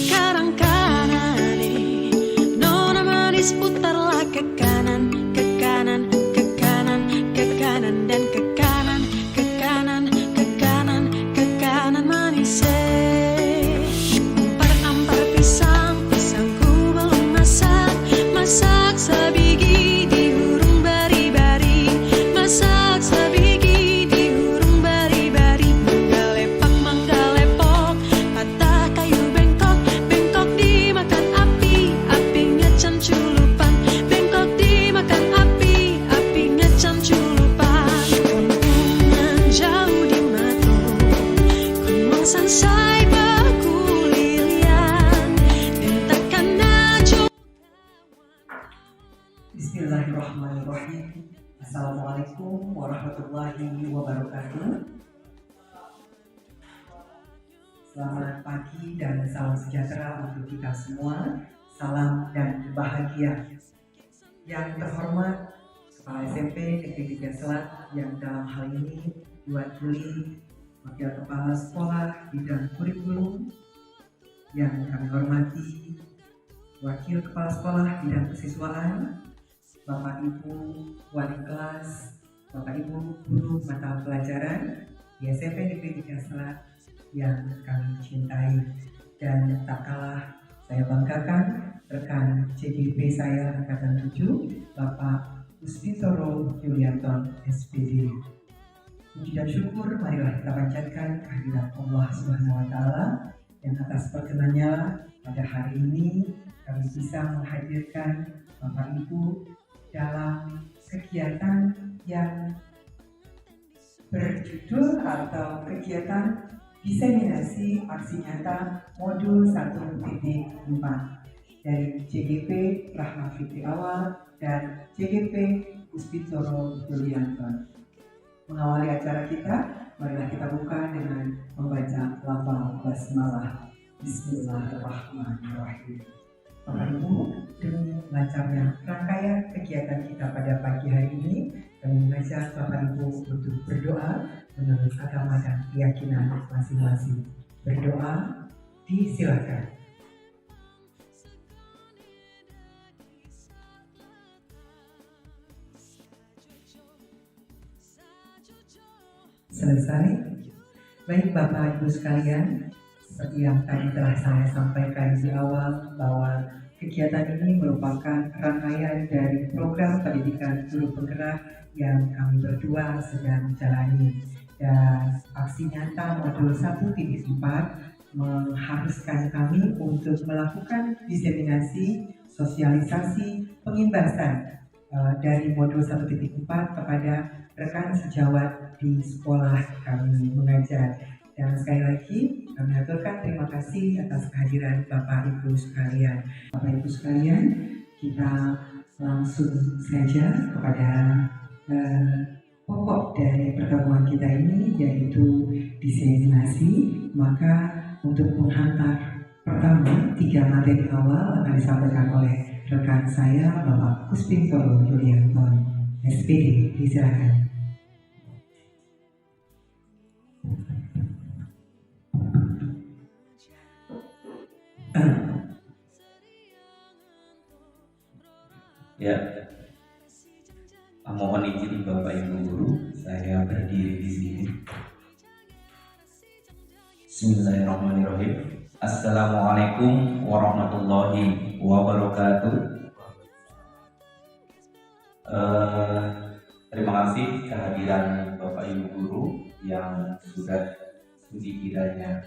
sekarang kanane, nona manis putarlah ke kanan, ke kanan, ke kanan, ke kanan dan ke kanan, ke kanan, ke kanan, ke kanan manis. Ampar-ampar pisang, pisangku belum masak, masak sebiji di hurung bari-bari, masak sebiji di hurung bari-bari. Mangga-lepak, mangga-lepok, patah kayu bengkok, bengkok dimakan api, apinya can culupan, bengkok dimakan api, apinya can culupan. Kampungan jauh di mata, gunung sansai baku lilian, entakan najwa. Bismillahirrahmanirrahim. Assalamualaikum warahmatullahi wabarakatuh. Selamat pagi dan salam sejahtera untuk kita semua. Salam dan bahagia. Yang terhormat Kepala SMP Negeri 3 Selat yang dalam hal ini diwakili Wakil Kepala Sekolah Bidang Kurikulum, yang kami hormati Wakil Kepala Sekolah Bidang Kesiswaan, Bapak Ibu Wali Kelas, Bapak Ibu Guru Mata Pelajaran di SMP Negeri 3 Selat yang kami cintai, dan tak kalah saya banggakan rekan CGP saya Angkatan 7, Bapak Uspintoro Yulianton SPD. Puji dan syukur marilah kita panjatkan kehadirat Allah Subhanahu wa Ta'ala yang atas perkenannya pada hari ini kami bisa menghadirkan Bapak Ibu dalam kegiatan yang berjudul atau kegiatan diseminasi aksi nyata modul 1.4 dari CGP Rahma Fitri Awal dan CGP Uspintoro Yulianton. Mengawali acara kita, marilah kita buka dengan membaca lafal basmalah. Bismillahirrahmanirrahim. Bapak Ibu, demi lancarnya rangkaian kegiatan kita pada pagi hari ini, kami mengajak Bapak Ibu untuk berdoa menurut agama dan keyakinan masing-masing. Berdoa disilakan. Selesai. Baik Bapak Ibu sekalian, seperti yang tadi telah saya sampaikan di awal bahwa kegiatan ini merupakan rangkaian dari program pendidikan guru penggerak yang kami berdua sedang jalani. Dan aksi nyata modul 1.4 mengharuskan kami untuk melakukan diseminasi, sosialisasi, pengimbasan dari modul 1.4 kepada rekan sejawat di sekolah kami mengajar. Dan sekali lagi kami aturkan terima kasih atas kehadiran Bapak Ibu sekalian. Bapak Ibu sekalian, kita langsung saja kepada pokok dari pertemuan kita ini, yaitu diseminasi. Maka untuk menghantar pertama 3 materi awal akan disampaikan oleh rekan saya Bapak Uspintoro Yulianton SPD. Disilakan. Ya, mohon izin Bapak Ibu Guru, saya berdiri di sini. Bismillahirrahmanirrahim. Assalamualaikum warahmatullahi wabarakatuh. Terima kasih kehadiran Bapak Ibu Guru yang sudah kiranya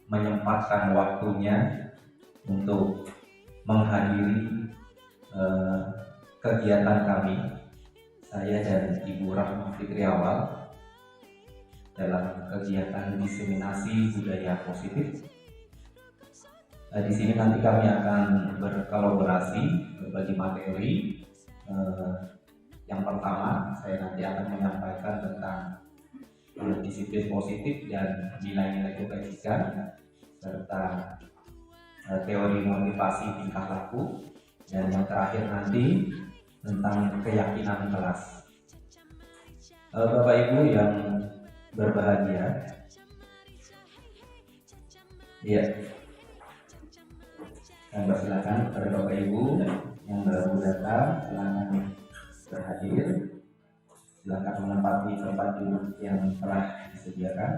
menyempatkan waktunya untuk menghadiri kegiatan kami, saya dan Ibu Rahma Fitri Awal, dalam kegiatan diseminasi budaya positif. Di sini nanti kami akan berkolaborasi berbagi materi. Yang pertama, saya nanti akan menyampaikan tentang disiplin positif dan nilai-nilai kebaikan serta teori motivasi tingkah laku, dan yang terakhir nanti tentang keyakinan kelas. Bapak Ibu yang berbahagia, ya, Dan persilakan kepada Bapak Ibu yang baru datang, selamat berhadir. Silakan menempati tempat duduk yang telah disediakan.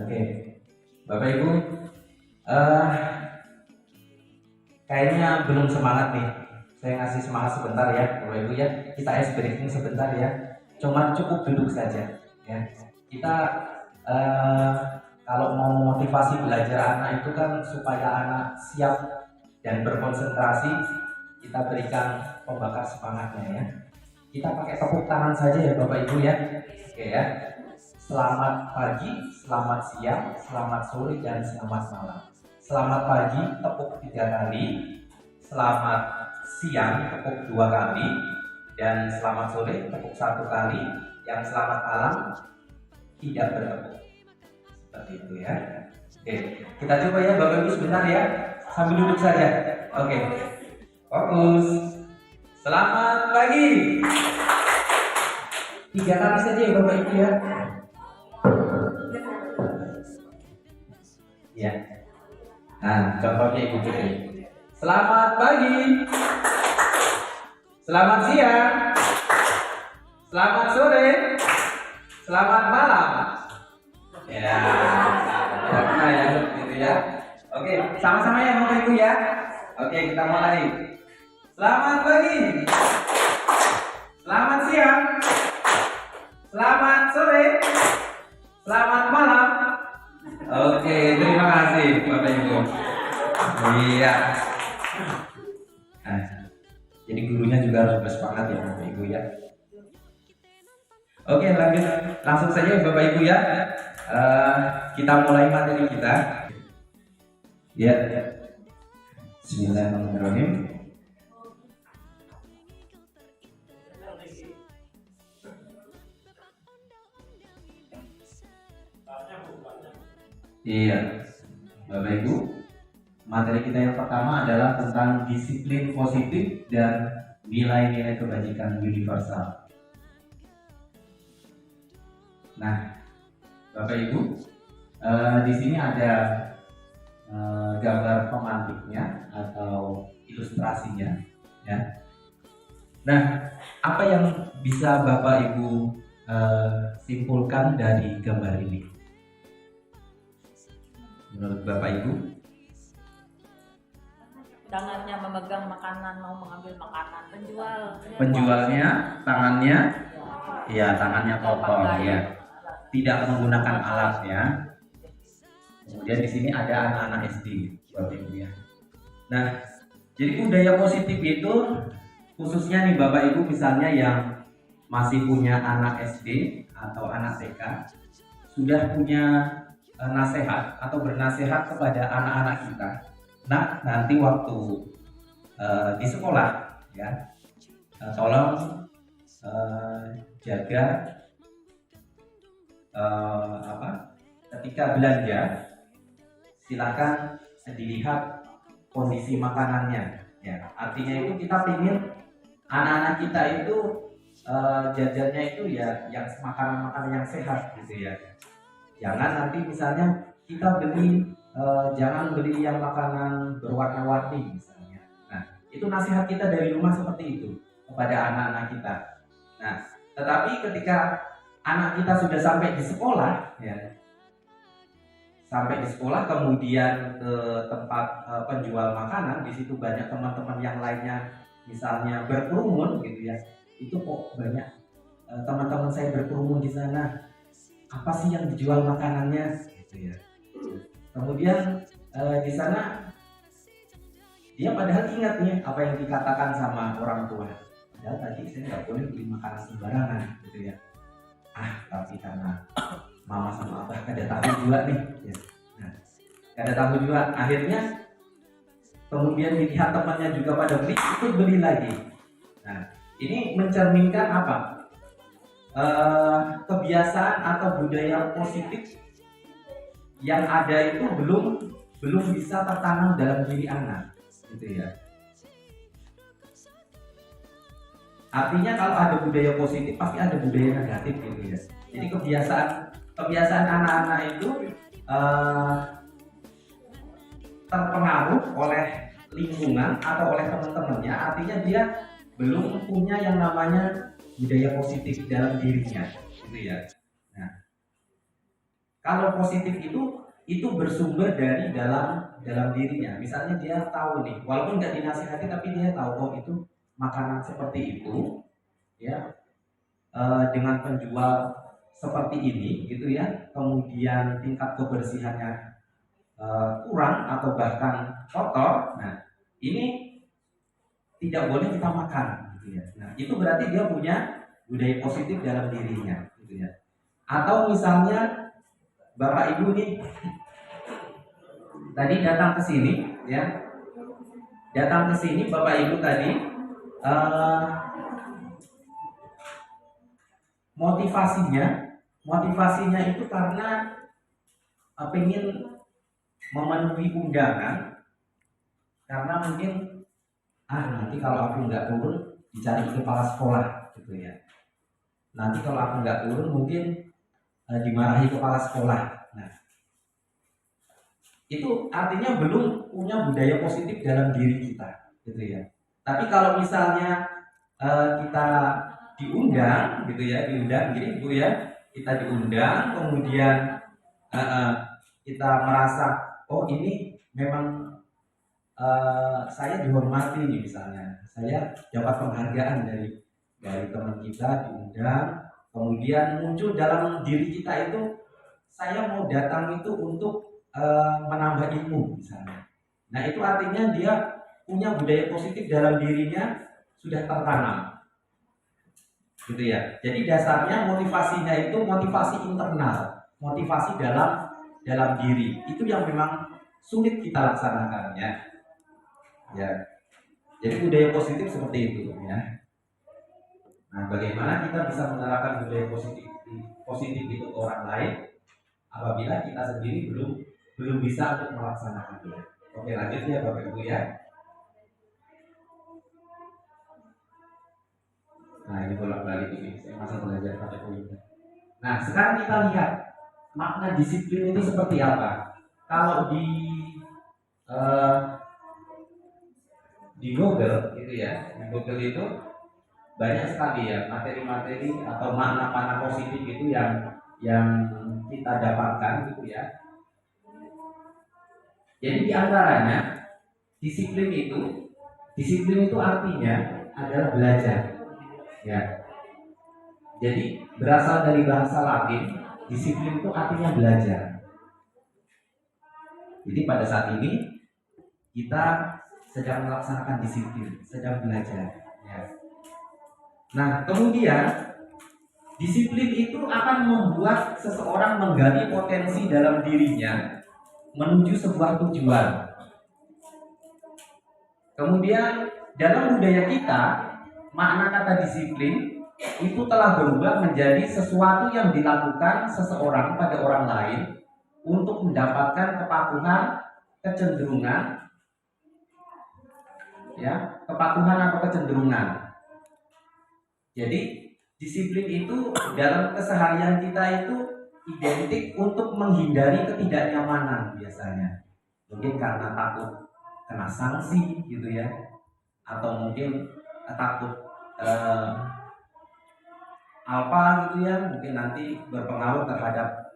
Oke, Bapak Ibu, kayaknya belum semangat nih. Saya ngasih semangat sebentar ya, Bapak Ibu ya. Kita ice breaking sebentar ya. Cuma cukup duduk saja ya. Kita kalau mau motivasi belajar anak itu kan supaya anak siap dan berkonsentrasi, kita berikan pembakar semangatnya ya. Kita pakai tepuk tangan saja ya Bapak Ibu ya. Oke ya. Selamat pagi, selamat siang, selamat sore, dan selamat malam. Selamat pagi tepuk 3 kali, selamat siang tepuk 2 kali, dan selamat sore tepuk 1 kali. Yang selamat malam tidak bertepuk. Seperti itu ya. Oke, kita coba ya Bapak Ibu sebentar ya, sambil duduk saja. Oke, fokus. Selamat pagi. 3 kali saja ya Bapak Ibu ya. Ya. Nah, contohnya Ibu Putri. Selamat pagi. Selamat siang. Selamat sore. Selamat malam. Ya. Nah, ya, gitu ya. Oke, sama-sama ya Bapak Ibu ya. Oke, kita mulai. Selamat pagi. Selamat siang. Selamat sore. Selamat malam. Oke, terima kasih Bapak Ibu. Iya. Nah, jadi gurunya juga harus bersemangat ya Bapak Ibu ya. Oke, lanjut langsung saja Bapak Ibu ya. Kita mulai materi kita. Ya. Bismillahirrahmanirrahim. Iya, Bapak Ibu, materi kita yang pertama adalah tentang disiplin positif dan nilai-nilai kebajikan universal. Nah, Bapak Ibu, di sini ada gambar pemantiknya atau ilustrasinya, ya. Nah, apa yang bisa Bapak Ibu simpulkan dari gambar ini? Menurut Bapak Ibu? Tangannya memegang makanan, mau mengambil makanan. Penjualnya, tangannya, ya tangannya kotor ya. Tidak menggunakan alat ya. Kemudian di sini ada anak-anak SD, Bapak Ibu ya. Nah, jadi budaya positif itu khususnya nih Bapak Ibu misalnya yang masih punya anak SD atau anak TK, sudah punya nasihat atau bernasihat kepada anak-anak kita. Nah, nanti waktu di sekolah ya, tolong jaga ketika belanja, silakan dilihat kondisi makanannya. Ya, artinya itu kita ingin anak-anak kita itu jajannya itu ya yang makanan-makanan yang sehat gitu ya. Jangan nanti misalnya kita beli, jangan beli yang makanan berwarna-warni misalnya. Nah, itu nasihat kita dari rumah seperti itu kepada anak-anak kita. Nah, tetapi ketika anak kita sudah sampai di sekolah, ya, sampai di sekolah kemudian ke tempat penjual makanan, di situ banyak teman-teman yang lainnya misalnya berkerumun gitu ya. Itu kok banyak teman-teman saya berkerumun di sana. Apa sih yang dijual makanannya gitu ya. Kemudian di sana dia padahal ingat nih apa yang dikatakan sama orang tua. Padahal tadi saya nggak boleh beli makanan sembarangan gitu ya. Tapi karena mama sama abah ada tahu juga nih ya. Nah, ada tahu juga, akhirnya kemudian dilihat temannya juga pada beli, ikut beli lagi. Nah, ini mencerminkan apa? Kebiasaan atau budaya positif yang ada itu belum bisa tertanam dalam diri anak, gitu ya. Artinya kalau ada budaya positif pasti ada budaya negatif, gitu ya. Jadi kebiasaan anak-anak itu terpengaruh oleh lingkungan atau oleh teman-temannya, artinya dia belum punya yang namanya budaya positif dalam dirinya, gitu ya. Nah, kalau positif itu bersumber dari dalam dirinya. Misalnya dia tahu nih, walaupun nggak dinasihati tapi dia tahu oh itu makanan seperti itu, ya, dengan penjual seperti ini, gitu ya. Kemudian tingkat kebersihannya kurang atau bahkan kotor. Nah, ini tidak boleh kita makan, gitu ya. Nah, itu berarti dia punya budaya positif dalam dirinya, gitu ya. Atau misalnya Bapak Ibu nih tadi datang ke sini, ya, datang ke sini Bapak Ibu tadi motivasinya itu karena pengen memenuhi undangan, karena mungkin nanti kalau aku nggak turun dicari kepala sekolah, gitu ya. Nanti kalau aku nggak turun mungkin dimarahi kepala sekolah. Nah, itu artinya belum punya budaya positif dalam diri kita, gitu ya. Tapi kalau misalnya kita diundang, gitu ya, diundang, gini Bu ya, kita diundang, kemudian kita merasa oh ini memang saya dihormati nih, misalnya saya dapat penghargaan dari teman kita, diundang, kemudian muncul dalam diri kita itu saya mau datang itu untuk menambah ilmu, misalnya. Nah, itu artinya dia punya budaya positif dalam dirinya sudah tertanam, gitu ya. Jadi dasarnya motivasinya itu motivasi internal, motivasi dalam diri. Itu yang memang sulit kita laksanakan, ya. Ya. Jadi budaya positif seperti itu, ya. Nah, bagaimana kita bisa menerapkan budaya positif itu ke orang lain apabila kita sendiri belum bisa untuk melaksanakannya. Oke, lanjut ya Bapak Ibu ya. Nah, ini bolak-balik ini, saya masih belajar pada poin. Nah, sekarang kita lihat makna disiplin itu seperti apa. Kalau di Google gitu ya, di Google itu banyak sekali ya materi-materi atau makna-makna positif itu yang kita dapatkan, gitu ya. Jadi diantaranya disiplin itu artinya adalah belajar, ya. Jadi berasal dari bahasa Latin, disiplin itu artinya belajar. Jadi pada saat ini kita sedang melaksanakan disiplin, sedang belajar, ya. Nah, kemudian disiplin itu akan membuat seseorang menggali potensi dalam dirinya menuju sebuah tujuan. Kemudian dalam budaya kita, makna kata disiplin itu telah berubah menjadi sesuatu yang dilakukan seseorang pada orang lain untuk mendapatkan kepatuhan, kecenderungan, ya, kepatuhan atau kecenderungan. Jadi disiplin itu dalam keseharian kita itu identik untuk menghindari ketidaknyamanan biasanya. Mungkin karena takut kena sanksi, gitu ya, atau mungkin takut apa gitu ya, mungkin nanti berpengaruh terhadap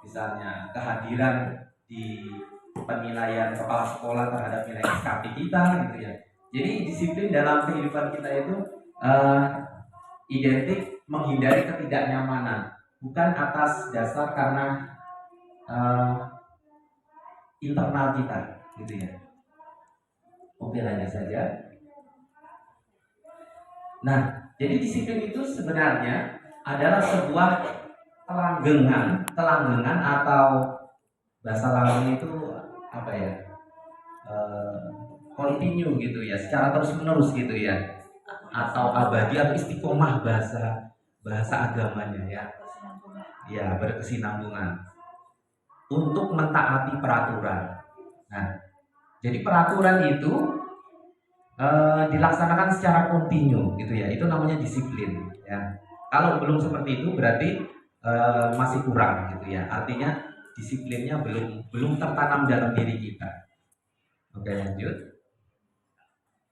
misalnya kehadiran di penilaian kepala sekolah terhadap nilai SKP kita, gitu ya. Jadi disiplin dalam kehidupan kita itu identik menghindari ketidaknyamanan, bukan atas dasar karena internal kita, gitu ya. Oke, lanjut saja. Nah, jadi disiplin itu sebenarnya adalah sebuah kelanggengan atau bahasa lawannya itu apa ya? Continue gitu ya, secara terus menerus gitu ya, atau abadi atau istiqomah bahasa agamanya ya, berkesinambungan untuk mentaati peraturan. Nah, jadi peraturan itu dilaksanakan secara kontinu, gitu ya, itu namanya disiplin, ya. Kalau belum seperti itu berarti masih kurang gitu ya. Artinya disiplinnya belum tertanam dalam diri kita. Oke, lanjut.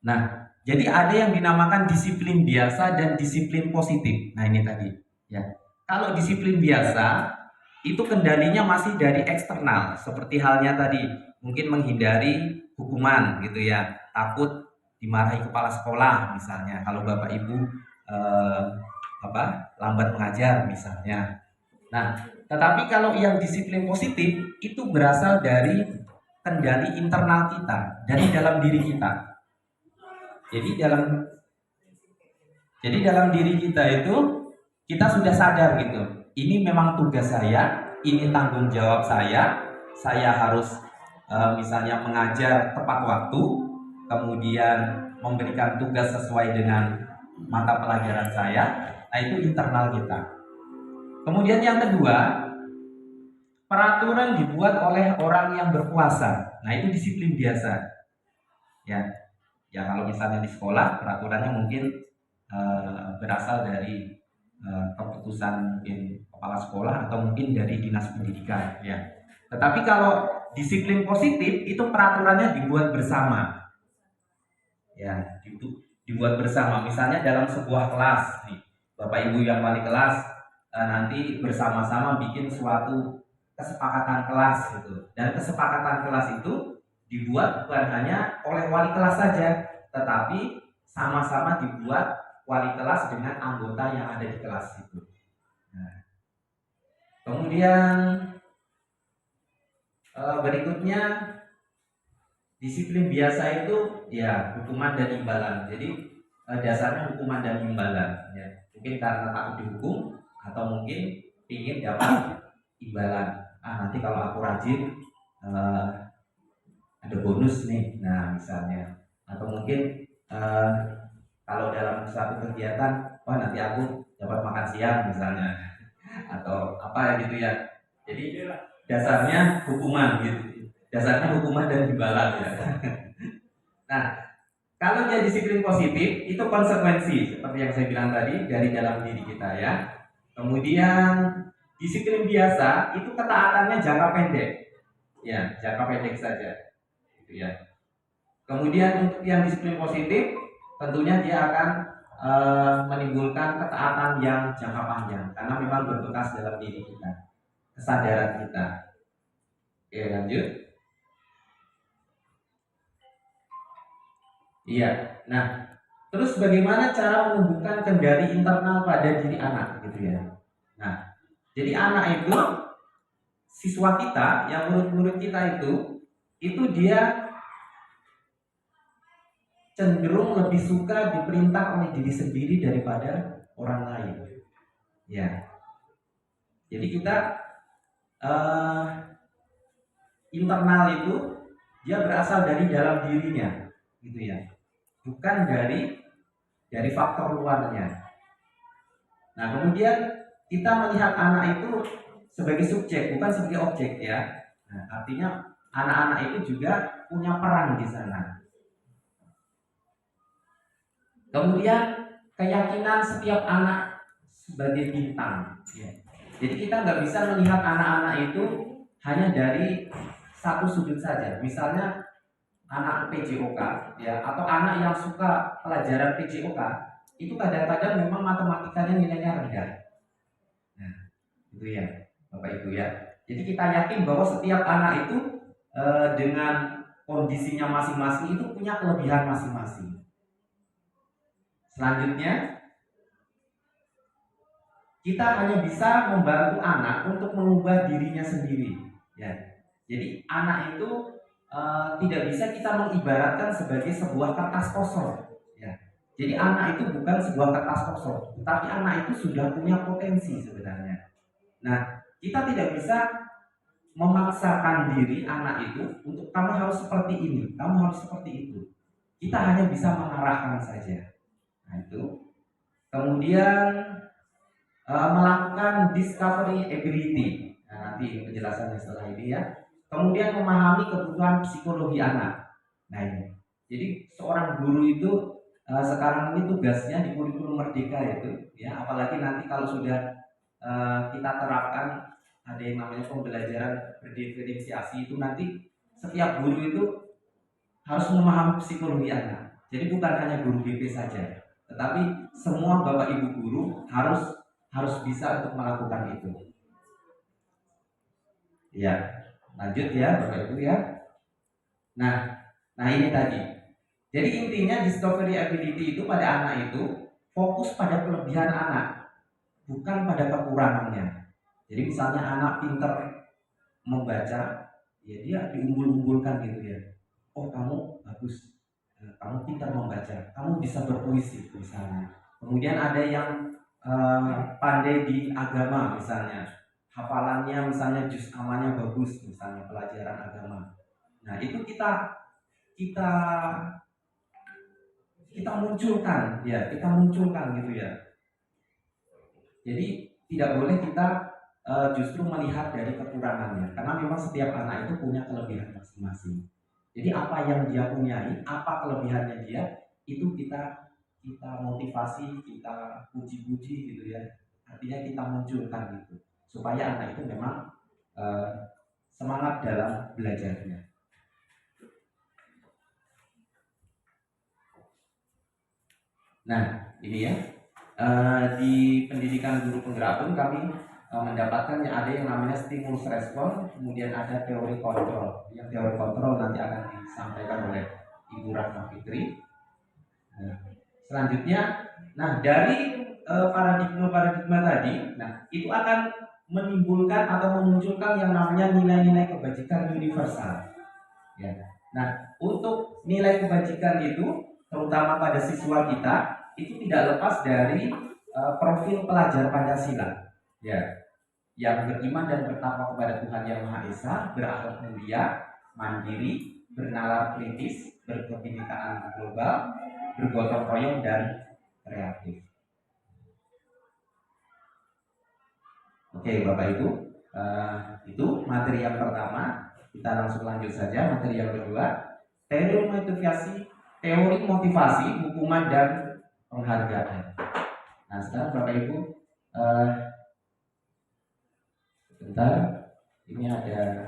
Nah, jadi ada yang dinamakan disiplin biasa dan disiplin positif. Nah, ini tadi ya. Kalau disiplin biasa itu kendalinya masih dari eksternal, seperti halnya tadi mungkin menghindari hukuman gitu ya, takut dimarahi kepala sekolah misalnya kalau bapak ibu eh, lambat mengajar misalnya. Nah, tetapi kalau yang disiplin positif itu berasal dari kendali internal kita, dari dalam diri kita. Jadi dalam diri kita itu kita sudah sadar gitu. Ini memang tugas saya, ini tanggung jawab saya harus misalnya mengajar tepat waktu, kemudian memberikan tugas sesuai dengan mata pelajaran saya. Nah, itu internal kita. Kemudian yang kedua, peraturan dibuat oleh orang yang berkuasa. Nah, itu disiplin biasa. Ya kalau misalnya di sekolah peraturannya mungkin berasal dari keputusan mungkin kepala sekolah atau mungkin dari dinas pendidikan ya. Tetapi kalau disiplin positif itu peraturannya dibuat bersama. Ya, dibuat bersama. Misalnya dalam sebuah kelas nih, Bapak Ibu yang wali kelas nanti bersama-sama bikin suatu kesepakatan kelas gitu. Dan kesepakatan kelas itu dibuat bukan hanya oleh wali kelas saja, tetapi sama-sama dibuat wali kelas dengan anggota yang ada di kelas itu. Nah, kemudian berikutnya disiplin biasa itu ya hukuman dan imbalan. Jadi dasarnya hukuman dan imbalan. Ya. Mungkin karena takut dihukum atau mungkin ingin dapat imbalan. Nanti kalau aku rajin ada bonus nih, nah misalnya, atau mungkin kalau dalam suatu kegiatan, nanti aku dapat makan siang misalnya, atau apa gitu ya. Jadi dasarnya hukuman gitu, dasarnya hukuman dan imbalan ya. Nah, kalau dia disiplin positif itu konsekuensi seperti yang saya bilang tadi dari dalam diri kita ya. Kemudian disiplin biasa itu ketaatannya jangka pendek, ya jangka pendek saja. Ya. Kemudian untuk yang disiplin positif tentunya dia akan menimbulkan ketaatan yang jangka panjang karena memang berbekas dalam diri kita, kesadaran kita. Oke, lanjut. Iya. Nah, terus bagaimana cara menumbuhkan kendali internal pada diri anak gitu ya. Nah, jadi anak itu siswa kita, yang murid-murid kita itu dia cenderung lebih suka diperintah oleh diri sendiri daripada orang lain. Ya. Jadi kita internal itu dia berasal dari dalam dirinya, gitu ya. Bukan dari faktor luarnya. Nah, kemudian kita melihat anak itu sebagai subjek, bukan sebagai objek ya. Nah, artinya anak-anak itu juga punya peran di sana. Kemudian keyakinan setiap anak sebagai bintang. Ya. Jadi kita nggak bisa melihat anak-anak itu hanya dari satu sudut saja. Misalnya anak PJOK, ya, atau anak yang suka pelajaran PJOK, itu kadang-kadang memang matematikanya nilainya rendah. Nah, itu ya, Bapak Ibu ya. Jadi kita yakin bahwa setiap anak itu dengan kondisinya masing-masing itu punya kelebihan masing-masing. Selanjutnya, kita hanya bisa membantu anak untuk mengubah dirinya sendiri. Ya. Jadi anak itu tidak bisa kita mengibaratkan sebagai sebuah kertas kosong. Ya. Jadi anak itu bukan sebuah kertas kosong, tetapi anak itu sudah punya potensi sebenarnya. Nah, kita tidak bisa memaksakan diri anak itu untuk kamu harus seperti ini, kamu harus seperti itu. Kita hanya bisa mengarahkan saja. Nah, itu. Kemudian melakukan discovery ability. Nah, nanti penjelasannya setelah ini ya. Kemudian memahami kebutuhan psikologi anak. Nah, ini. Jadi seorang guru itu sekarang ini tugasnya di kurikulum merdeka itu, ya, apalagi nanti kalau sudah kita terapkan ada yang namanya pembelajaran berdiferensiasi. Itu nanti setiap guru itu harus memahami psikologi anak. Jadi bukan hanya guru BP saja, tetapi semua bapak ibu guru harus bisa untuk melakukan itu. Ya, lanjut ya bapak ibu ya. Nah ini tadi. Jadi intinya discovery ability itu pada anak itu fokus pada kelebihan anak, bukan pada kekurangannya. Jadi misalnya anak pinter membaca, ya dia diunggul-unggulkan gitu ya. Oh kamu bagus, kamu pintar membaca, kamu bisa berpuisi misalnya. Kemudian ada yang pandai di agama misalnya, hafalannya misalnya juz amalnya bagus misalnya pelajaran agama. Nah itu kita munculkan ya, kita munculkan gitu ya. Jadi tidak boleh kita justru melihat dari kekurangannya, karena memang setiap anak itu punya kelebihan masing-masing. Jadi apa yang dia punyai, apa kelebihannya dia, itu kita motivasi, kita puji-puji gitu ya. Artinya kita munculkan gitu, supaya anak itu memang semangat dalam belajarnya. Nah ini ya, di pendidikan guru penggerak pun kami mendapatkan yang ada yang namanya stimulus respon, kemudian ada teori kontrol. Yang teori kontrol nanti akan disampaikan oleh Ibu Rahma Fitri. Nah, selanjutnya, dari paradigma tadi, itu akan menimbulkan atau memunculkan yang namanya nilai-nilai kebajikan universal. Ya. Nah, untuk nilai kebajikan itu, terutama pada siswa kita, itu tidak lepas dari profil pelajar Pancasila. Ya, yang beriman dan bertakwa kepada Tuhan Yang Maha Esa, berakhlak mulia, mandiri, bernalar kritis, berkebinekaan global, bergotong royong dan kreatif. Oke, Bapak Ibu, itu materi yang pertama. Kita langsung lanjut saja materi yang kedua, teori motivasi, hukuman dan penghargaan. Nah, sekarang Bapak Ibu, sebentar, ini ada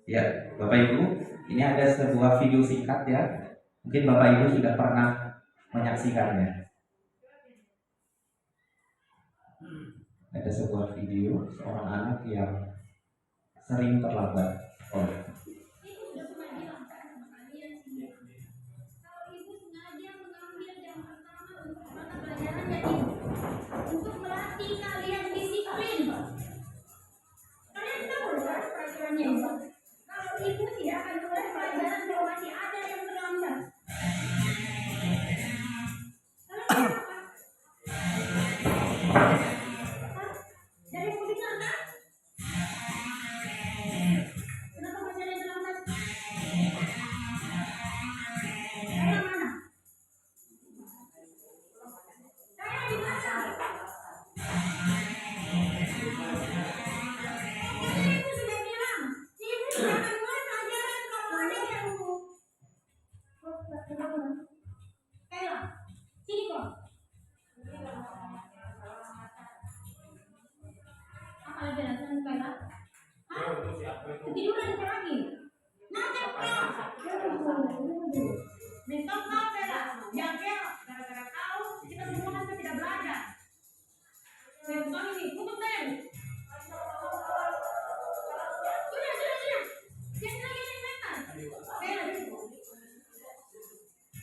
ya, Bapak Ibu, ini ada sebuah video singkat ya. Mungkin Bapak Ibu sudah pernah menyaksikannya. Ada sebuah video seorang anak yang sering terlambat sekolah. Untuk melatih kalian disiplin. Kalian tahu kan pelajarannya itu? Kalau ibu tidak akan mulai pelajaran kalau masih ada yang terlambat. Kalian tahu apa? Dari mudik sana? Kenapa masih ada yang terlambat? Kayak mana? Kayak di mana? Ibu sudah bilang, ibu tidak akan mulai pelajaran kalau ada yang Kayla, sini kok. Apa lagi alasan Kayla? Hah? Ketiduran apa lagi? Macam Kayla. Besok kau Kayla, jaga gara-gara kau kita semua masih tidak belajar. Bukan ini, tutup deh. Sudah. Jangan lagi main-mainan. Kayla,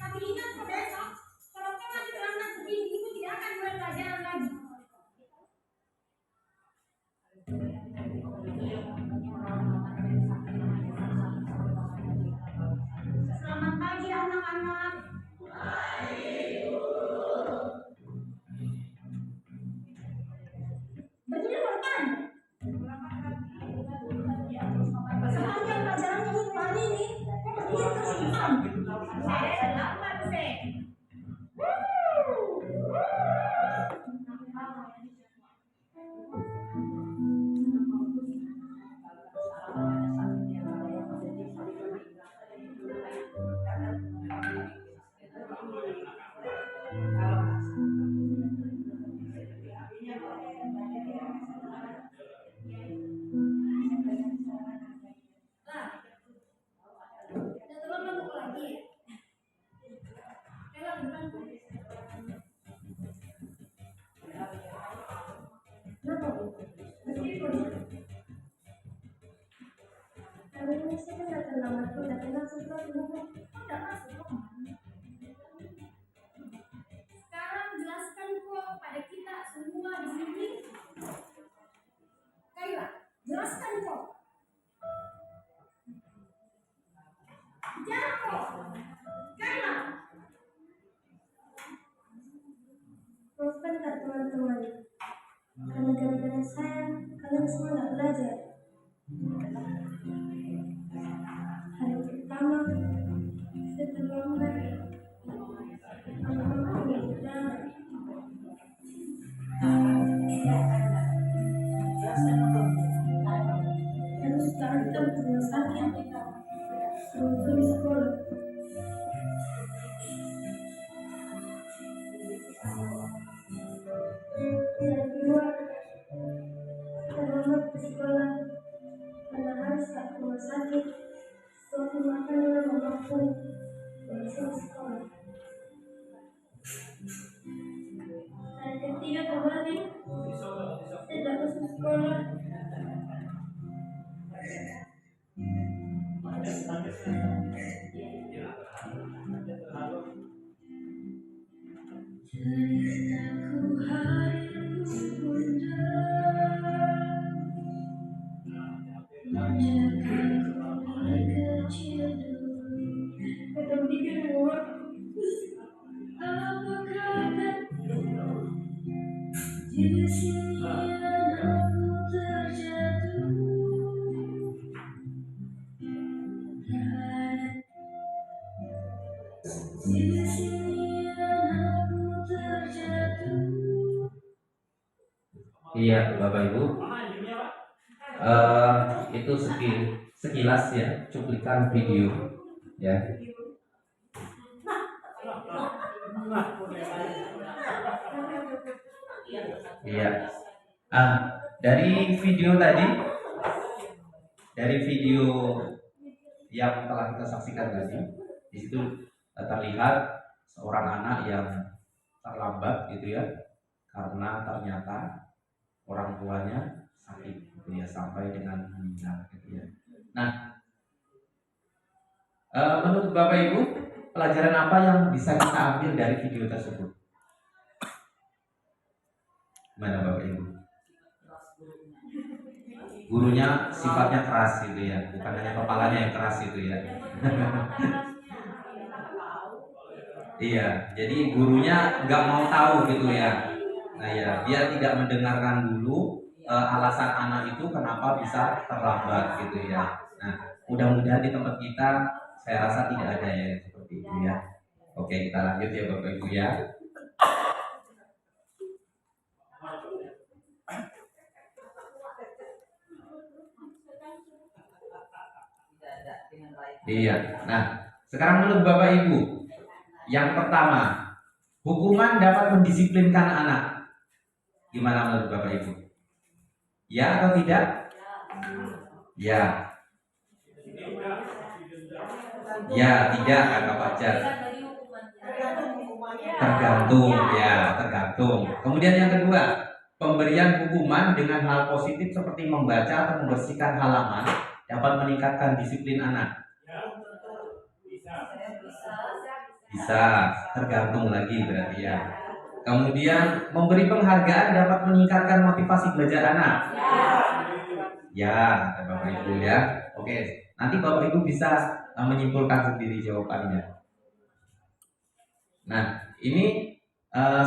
tapi ingat ke besok, kalau kau masih terlambat begini, ibu tidak akan mulai pelajaran lagi. Selamat pagi anak-anak. kan? Sepanjang pelajarannya Iqbal ini, kok dia tersimpan? Sekarang jelaskan kok pada kita semua di sini. Kaila, jelaskan kok. Bicara kok. Kaila. Maafkan tak teman-teman, karena gara-gara saya kalian semua nggak belajar. Hari pertama saya terlambat, anak-anak udah harus datang ke rumah sakit untuk di sekolah. Yang kedua, terlambat ke sekolah karena harus ke rumah sakit suatu makan dengan mamaku bersama sekolah. Hari ketiga kembali, saya tidak masuk sekolah. Ceritaku harimu bunda, menjagaku dari kecil dulu. Kata bikin muat, Apa kata di sini anakku terjatuh? Di sini anakku terjatuh. Iya, Bapak Ibu. Itu sekilas ya, cuplikan video ya. Iya. Dari video tadi, dari video yang telah kita saksikan tadi, di situ terlihat seorang anak yang terlambat gitu ya, karena ternyata orang tuanya sakit gitu ya, sampai dengan meninggal gitu ya. Nah, menurut Bapak Ibu, pelajaran apa yang bisa kita ambil dari video tersebut? Gimana Bapak Ibu? Gurunya sifatnya keras gitu ya, bukan hanya kepalanya yang keras gitu ya. Iya, jadi gurunya nggak mau tahu gitu ya. Nah ya, dia tidak mendengarkan dulu alasan anak itu kenapa bisa terlambat gitu ya. Nah, mudah-mudahan di tempat kita saya rasa tidak ada ya seperti itu ya. Oke, kita lanjut ya Bapak Ibu ya. Iya. Nah, sekarang menurut Bapak Ibu, yang pertama, hukuman dapat mendisiplinkan anak. Gimana menurut Bapak Ibu? Ya atau tidak? Ya. Ya, tidak, Kakak Fajar. Tergantung, ya, tergantung. Kemudian yang kedua, pemberian hukuman dengan hal positif seperti membaca atau membersihkan halaman dapat meningkatkan disiplin anak. Bisa, tergantung lagi berarti ya. Kemudian memberi penghargaan dapat meningkatkan motivasi belajar anak. Ya, kata Bapak Ibu ya. Oke, nanti Bapak Ibu bisa menyimpulkan sendiri jawabannya. Nah, ini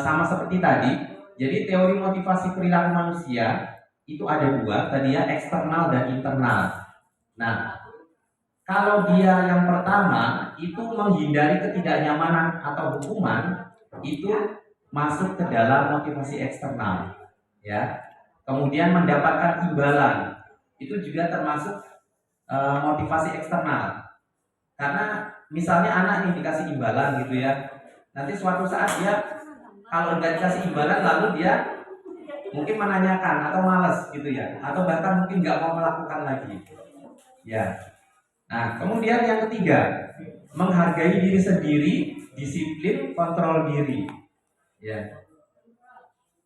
sama seperti tadi. Jadi teori motivasi perilaku manusia itu ada dua tadi ya, eksternal dan internal. Nah, kalau dia yang pertama itu menghindari ketidaknyamanan atau hukuman, itu masuk ke dalam motivasi eksternal, ya. Kemudian mendapatkan imbalan, itu juga termasuk motivasi eksternal. Karena misalnya anak nih dikasih imbalan gitu ya, nanti suatu saat dia kalau nggak dikasih imbalan lalu dia mungkin menanyakan atau malas gitu ya, atau bahkan mungkin nggak mau melakukan lagi, ya. Nah, kemudian yang ketiga, menghargai diri sendiri, disiplin, kontrol diri, ya.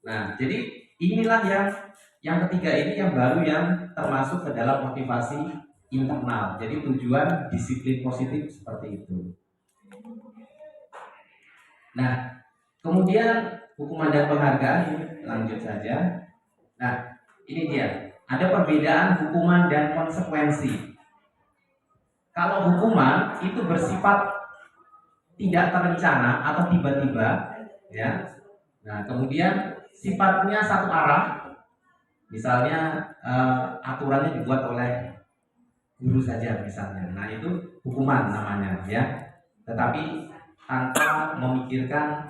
Nah, jadi inilah yang ketiga ini yang baru yang termasuk ke dalam motivasi internal. Jadi tujuan disiplin positif seperti itu. Nah, kemudian hukuman dan penghargaan, lanjut saja. Nah, ini dia. Ada perbedaan hukuman dan konsekuensi. Kalau hukuman itu bersifat tidak terencana atau tiba-tiba, ya. Nah, kemudian sifatnya satu arah. Misalnya aturannya dibuat oleh guru saja misalnya. Nah, itu hukuman namanya, ya. Tetapi tanpa memikirkan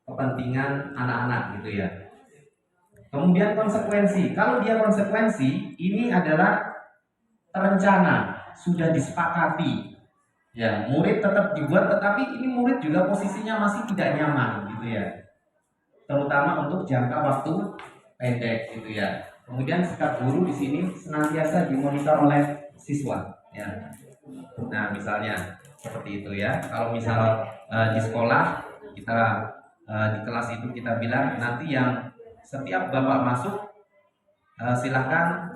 kepentingan anak-anak gitu ya. Kemudian konsekuensi. Kalau dia konsekuensi, ini adalah terencana, sudah disepakati. Ya, murid tetap dibuat, tetapi ini murid juga posisinya masih tidak nyaman gitu ya. Terutama untuk jangka waktu pendek gitu ya. Kemudian sikap guru di sini senantiasa dimonitor oleh siswa ya. Nah, misalnya seperti itu ya. Kalau misal di sekolah kita di kelas itu kita bilang nanti yang setiap bapak masuk silahkan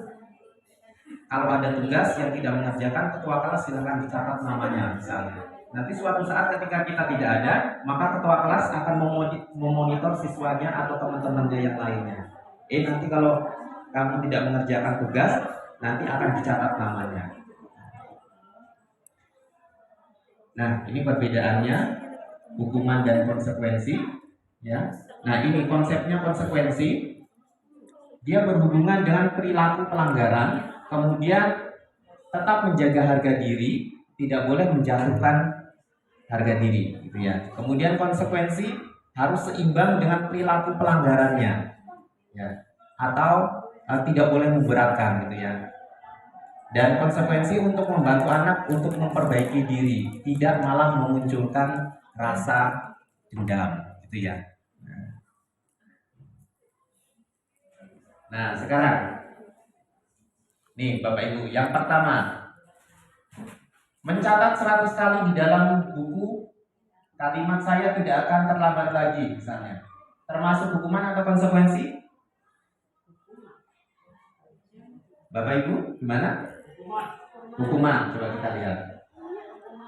kalau ada tugas yang tidak mengerjakan ketua kelas silahkan dicatat namanya misalnya. Nanti suatu saat ketika kita tidak ada, maka ketua kelas akan memonitor siswanya atau teman-temannya yang lainnya. Nanti kalau kamu tidak mengerjakan tugas, nanti akan dicatat namanya. Nah, ini perbedaannya hukuman dan konsekuensi, ya. Nah, ini konsepnya konsekuensi. Dia berhubungan dengan perilaku pelanggaran, kemudian tetap menjaga harga diri, tidak boleh menjatuhkan harga diri, gitu ya. Kemudian konsekuensi harus seimbang dengan perilaku pelanggarannya, ya. Atau tidak boleh memberatkan, gitu ya. Dan konsekuensi untuk membantu anak untuk memperbaiki diri, tidak malah memunculkan rasa dendam, gitu ya. Nah, sekarang nih Bapak Ibu, yang pertama mencatat 100 kali di dalam buku kalimat saya tidak akan terlambat lagi misalnya. Termasuk hukuman atau konsekuensi? Bapak Ibu, gimana? Hukuman, coba kita lihat.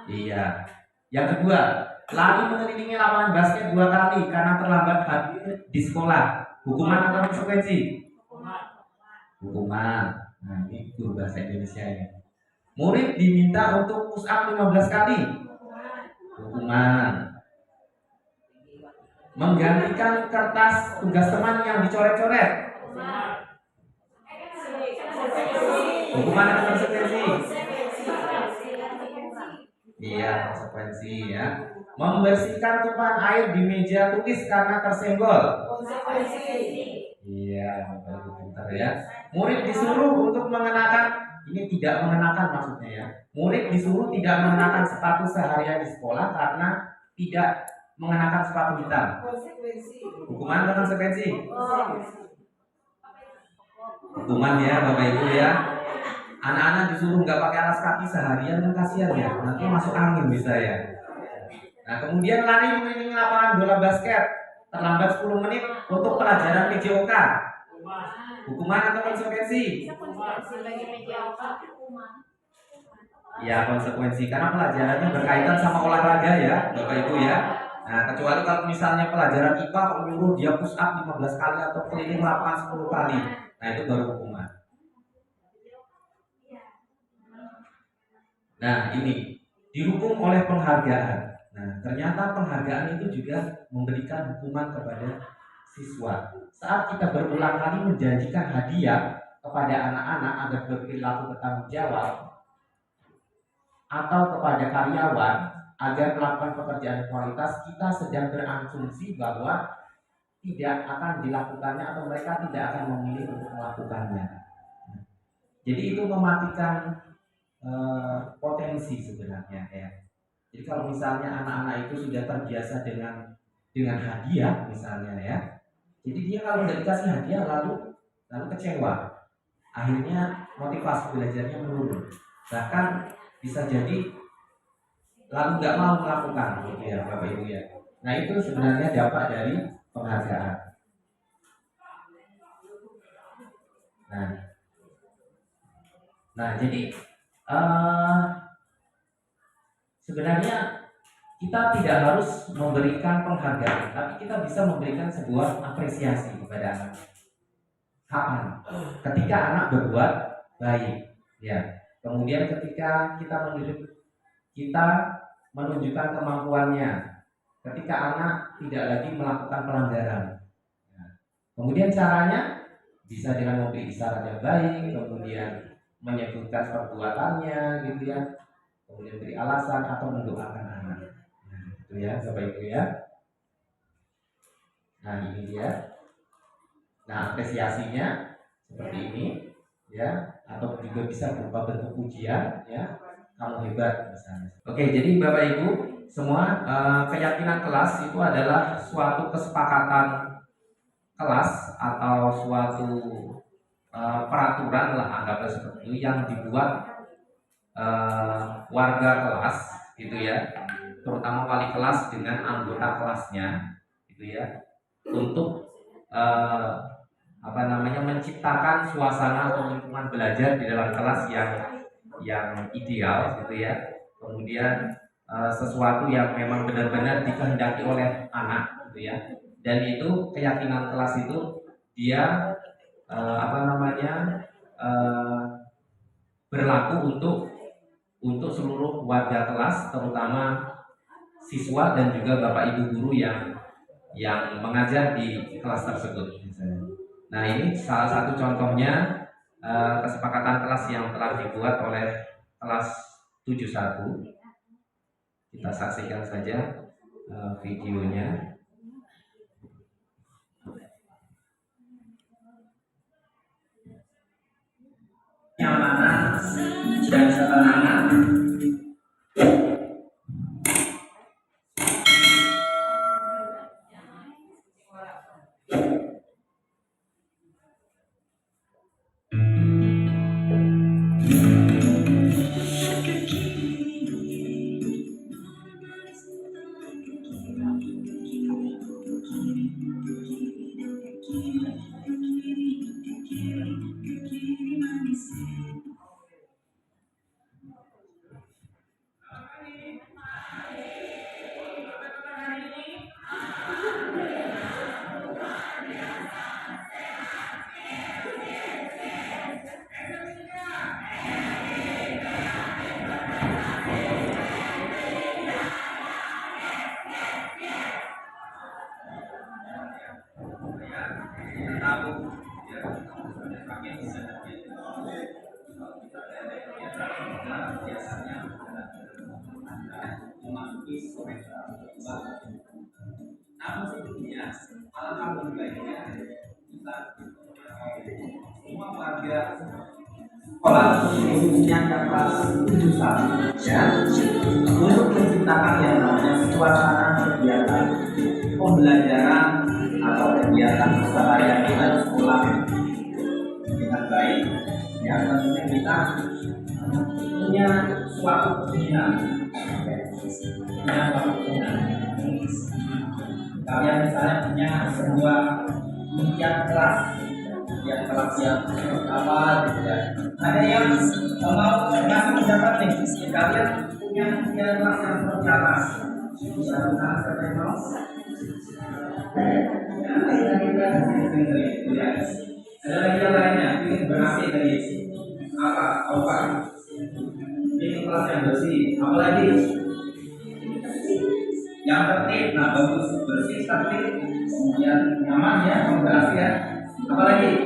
Iya. Yang kedua, lari mengelilingi lapangan basket 2 kali karena terlambat hadir di sekolah. Hukuman atau konsekuensi? Hukuman. Nah, ini guru bahasa Indonesia ini. Murid diminta untuk push up 15 kali. Hukuman. Menggantikan kertas tugas teman yang dicoret-coret. Hukuman atau konsekuensi? Iya, konsekuensi ya. Membersihkan tumpahan air di meja tulis karena tersenggol. Iya, Bapak pintar ya. Murid disuruh untuk mengenakan, ini tidak mengenakan maksudnya ya. Murid disuruh tidak mengenakan sepatu seharian di sekolah karena tidak mengenakan sepatu hitam. Hukuman atau konsekuensi? Hukuman ya Bapak Ibu ya. Anak-anak disuruh nggak pakai alas kaki seharian kan kasihan ya, nanti masuk angin bisa ya. Nah, kemudian lari mengelilingi lapangan bola basket terlambat 10 menit untuk pelajaran PJOK. Hukuman atau konsekuensi? Ya, konsekuensi karena pelajarannya berkaitan sama olahraga ya Bapak Ibu ya. Nah, kecuali kalau misalnya pelajaran IPA kok nyuruh dia push up 15 kali atau keliling lapangan 10 kali. Nah, itu baru hukuman. Nah, ini dihukum oleh penghargaan. Nah, ternyata penghargaan itu juga memberikan hukuman kepada siswa. Saat kita berulang kali menjanjikan hadiah kepada anak-anak agar berperilaku bertanggung jawab, atau kepada karyawan agar melakukan pekerjaan kualitas, kita sedang berasumsi bahwa tidak akan dilakukannya atau mereka tidak akan memilih untuk melakukannya. Jadi itu mematikan potensi sebenarnya ya. Jadi kalau misalnya anak-anak itu sudah terbiasa dengan hadiah misalnya ya, jadi dia kalau nggak dikasih hadiah lalu kecewa, akhirnya motivasi belajarnya menurun, bahkan bisa jadi lalu nggak mau melakukan gitu ya Bapak Ibu ya. Nah itu sebenarnya dampak dari penghargaan. Nah jadi sebenarnya kita tidak harus memberikan penghargaan, tapi kita bisa memberikan sebuah apresiasi kepada anak. Kapan? Ketika anak berbuat baik, ya. Kemudian ketika kita menunjukkan kemampuannya, ketika anak tidak lagi melakukan pelanggaran. Nah, kemudian caranya bisa dengan memberi isyarat yang baik, kemudian menyebutkan perbuatannya, gitu ya. Kemudian beri alasan atau mendoakan anak. Nah, itu ya, Bapak Ibu ya. Nah, ini dia. Nah, apresiasinya seperti ini, ya, atau juga bisa berupa bentuk pujian, ya, kamu hebat misalnya. Oke, jadi Bapak Ibu semua, keyakinan kelas itu adalah suatu kesepakatan kelas atau suatu peraturan lah, anggaplah seperti itu, yang dibuat warga kelas, gitu ya, terutama wali kelas dengan anggota kelasnya, gitu ya, untuk menciptakan suasana atau lingkungan belajar di dalam kelas yang ideal, gitu ya. Kemudian sesuatu yang memang benar-benar dikehendaki oleh anak, gitu ya. Dan itu keyakinan kelas itu dia berlaku untuk seluruh warga kelas, terutama siswa dan juga Bapak Ibu guru yang mengajar di kelas tersebut. Nah, ini salah satu contohnya kesepakatan kelas yang telah dibuat oleh kelas 71. Kita saksikan saja videonya. Nyamanan dan ketenangan. Namun sebelumnya, alhamdulillahnya kita semua warga sekolah khususnya kelas 71 ya, untuk menciptakan yang namanya suasana kegiatan pembelajaran atau kegiatan keseharian kita di sekolah dengan baik. Ya, tentunya kita punya suatu kepentingan. Kalian misalnya punya sebuah impian kelas yang apa gitu ya. Ada yang mau ngasih pendapat nih, kalian punya impian kelas yang seperti apa? Bisa benar siapa yang mau? Ada lagi yang lainnya ingin berhasil dari apa? Ingin kelas yang bersih, apalagi yang tertib, nah bagus, bersih, tertib, kemudian nyaman ya, moderasi ya. Apalagi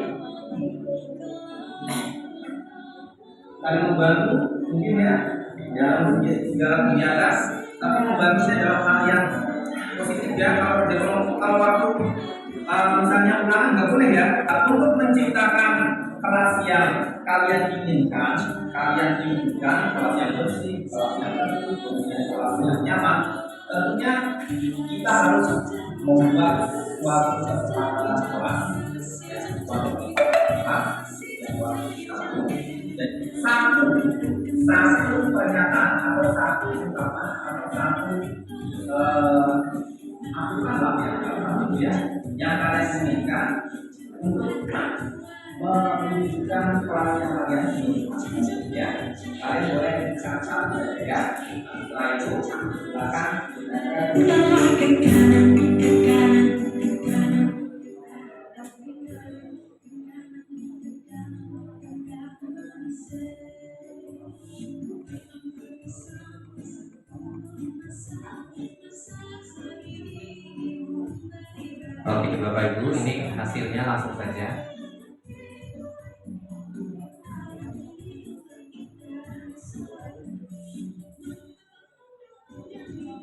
saling membantu mungkin ya dalam segala kegiatan, tapi membantunya dalam hal yang positif ya. Kalau waktu misalnya ulangan nggak boleh ya, untuk menciptakan kelas yang kalian inginkan, kalian rindukan, kelas yang bersih, kelas yang tertib, kemudian kelas yang nyaman. Tentunya kita harus membuat suatu kesepakatan kelas, ya, suatu kelas, satu pernyataan atau satu ungkapan atau satu aturan lah ya, yang kalian inginkan untuk menunjukkan kelas yang kalian inginkan ya. Kalian boleh catat ya. Setelah itu silakan Putarlah ke kanan, ke kanan, ke kanan. Oke Bapak Ibu, ini hasilnya langsung saja.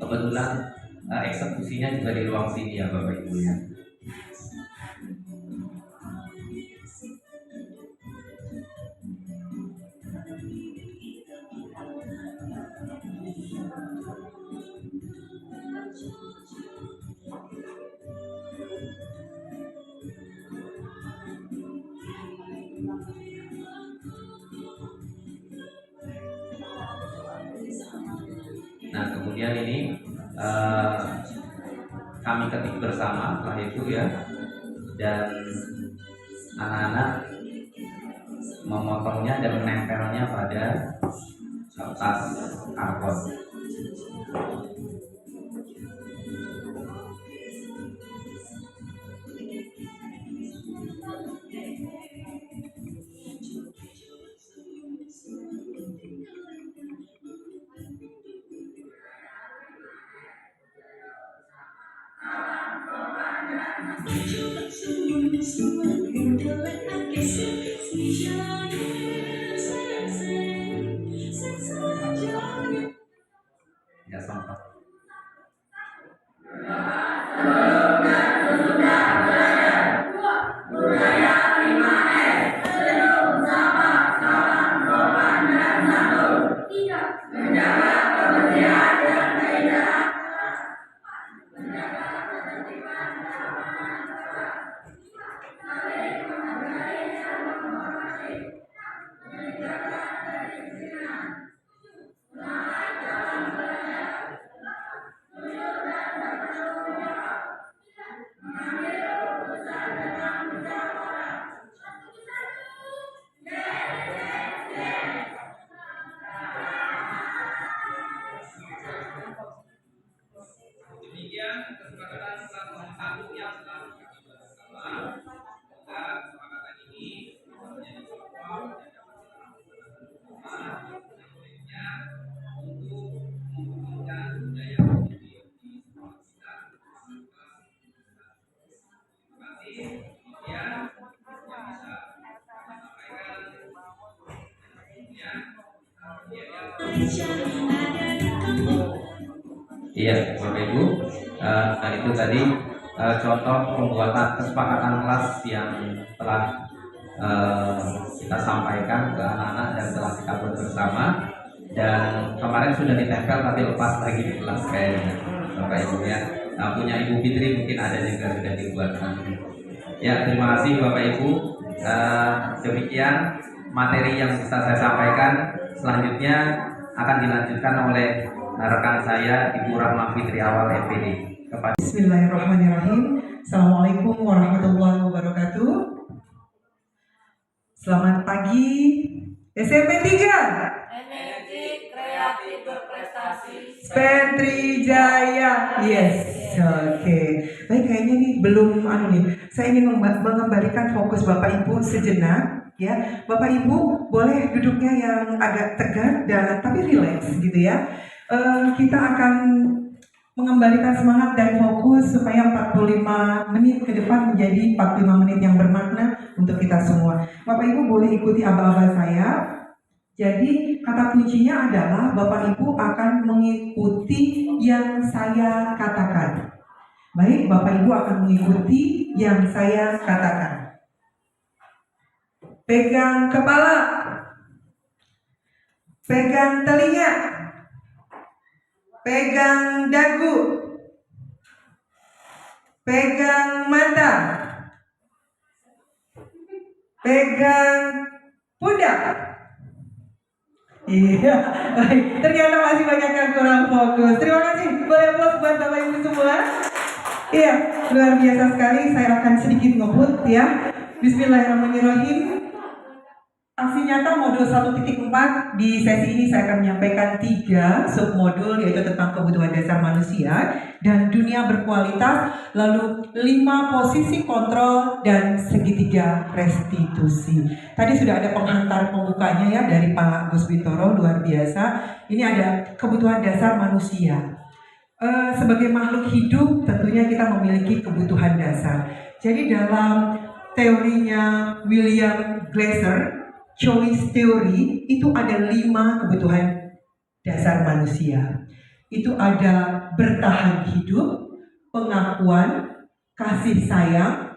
Kebetulan eksekusinya juga di ruang sini ya Bapak Ibu ya. Nah kemudian ini kami ketik bersama setelah itu ya, dan anak-anak memotongnya dan menempelnya pada kertas karbon. Ya sampai. demikian kesepakatan kelas nomor 1 yang telah kami bahas bersama. Semoga kesepakatan ini menjadi contoh dan dapat bermanfaat untuk membangunkan budaya positif di sekolah kita. Terima kasih. Demikian yang bisa kami sampaikan. Iya, Bapak Ibu, nah itu tadi contoh pembuatan kesepakatan kelas yang telah kita sampaikan ke anak-anak dan telah kita buat bersama. Dan kemarin sudah ditempel tapi lepas lagi di kelas kayaknya, Bapak Ibu ya. Nah, punya Ibu Fitri mungkin ada juga sudah dibuat. Ya, terima kasih Bapak Ibu. Demikian materi yang bisa saya sampaikan. Selanjutnya akan dilanjutkan oleh rekan saya Ibu Rahma Fitri Awal MPD. Bismillahirrahmanirrahim. Assalamualaikum warahmatullahi wabarakatuh. Selamat pagi SMP 3 Energi kreatif berprestasi. Pentri Jaya. Yes. Oke. Baik, kayaknya nih belum saya ingin mengembalikan fokus Bapak Ibu sejenak. Ya, Bapak Ibu boleh duduknya yang agak tegak dan tapi rileks gitu ya. Kita akan mengembalikan semangat dan fokus supaya 45 menit ke depan menjadi 45 menit yang bermakna untuk kita semua. Bapak Ibu boleh ikuti aba-aba saya. Jadi kata kuncinya adalah Bapak Ibu akan mengikuti yang saya katakan. Baik, Bapak Ibu akan mengikuti yang saya katakan. Pegang kepala, pegang telinga, pegang dagu, pegang mata, pegang pundak. Iya, baik. Ternyata masih banyak yang kurang fokus. Terima kasih. Boleh aplaus buat Bapak Ibu semua. Iya, luar biasa sekali. Saya akan sedikit ngebut ya. Bismillahirrahmanirrahim. Aksi nyata modul 1.4 di sesi ini saya akan menyampaikan 3 submodul, yaitu tentang kebutuhan dasar manusia dan dunia berkualitas, lalu 5 posisi kontrol dan segitiga restitusi. Tadi sudah ada penghantar pembukanya ya dari Pak Gus Bintoro, luar biasa. Ini ada kebutuhan dasar manusia. Sebagai makhluk hidup tentunya kita memiliki kebutuhan dasar. Jadi dalam teorinya William Glasser, choice theory, itu ada 5 kebutuhan dasar manusia. Itu ada bertahan hidup, pengakuan, kasih sayang,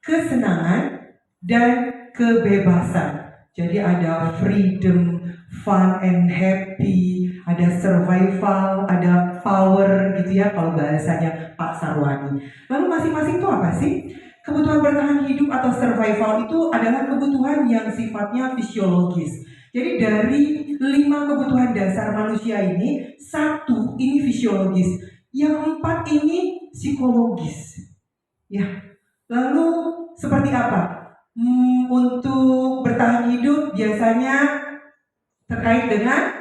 kesenangan, dan kebebasan. Jadi ada freedom, fun and happy, ada survival, ada power gitu ya kalau bahasanya Pak Sarwani. Lalu masing-masing itu apa sih? Kebutuhan bertahan hidup atau survival itu adalah kebutuhan yang sifatnya fisiologis. Jadi dari 5 kebutuhan dasar manusia ini, 1 ini fisiologis, yang 4 ini psikologis. Ya, lalu seperti apa? Untuk bertahan hidup biasanya terkait dengan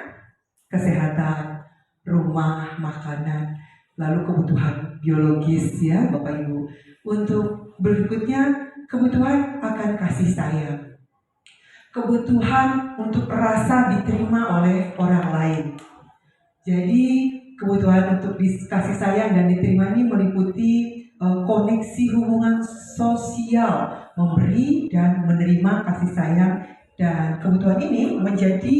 kesehatan, rumah, makanan, lalu kebutuhan biologis ya Bapak Ibu. Untuk berikutnya kebutuhan akan kasih sayang, kebutuhan untuk merasa diterima oleh orang lain. Jadi kebutuhan untuk kasih sayang dan diterima ini meliputi koneksi hubungan sosial, memberi dan menerima kasih sayang, dan kebutuhan ini menjadi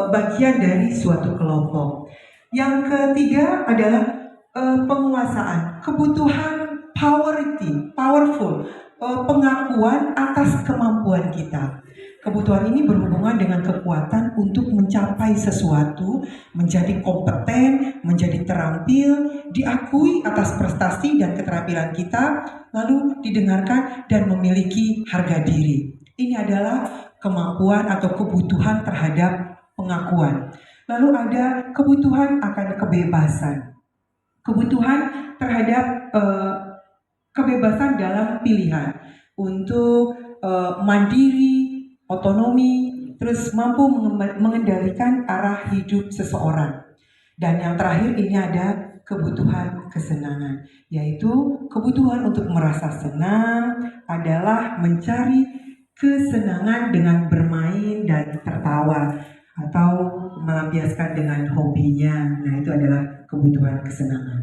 bagian dari suatu kelompok. Yang ketiga adalah penguasaan, kebutuhan powerful, pengakuan atas kemampuan kita. Kebutuhan ini berhubungan dengan kekuatan untuk mencapai sesuatu, menjadi kompeten, menjadi terampil, diakui atas prestasi dan keterampilan kita, lalu didengarkan dan memiliki harga diri. Ini adalah kemampuan atau kebutuhan terhadap pengakuan. Lalu ada kebutuhan akan kebebasan, kebutuhan terhadap kebebasan dalam pilihan untuk mandiri, otonomi, terus mampu mengendalikan arah hidup seseorang. Dan yang terakhir ini ada kebutuhan kesenangan, yaitu kebutuhan untuk merasa senang adalah mencari kesenangan dengan bermain dan tertawa atau melampiaskan dengan hobinya. Nah, itu adalah kebutuhan kesenangan.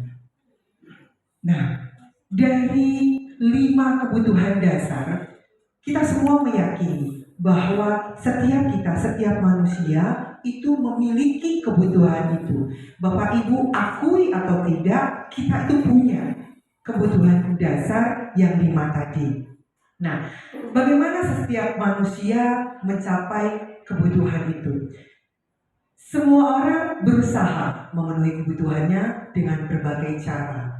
Nah, dari 5 kebutuhan dasar, kita semua meyakini bahwa setiap manusia itu memiliki kebutuhan itu. Bapak Ibu akui atau tidak, kita itu punya kebutuhan dasar yang 5 tadi. Nah, bagaimana setiap manusia mencapai kebutuhan itu? Semua orang berusaha memenuhi kebutuhannya dengan berbagai cara.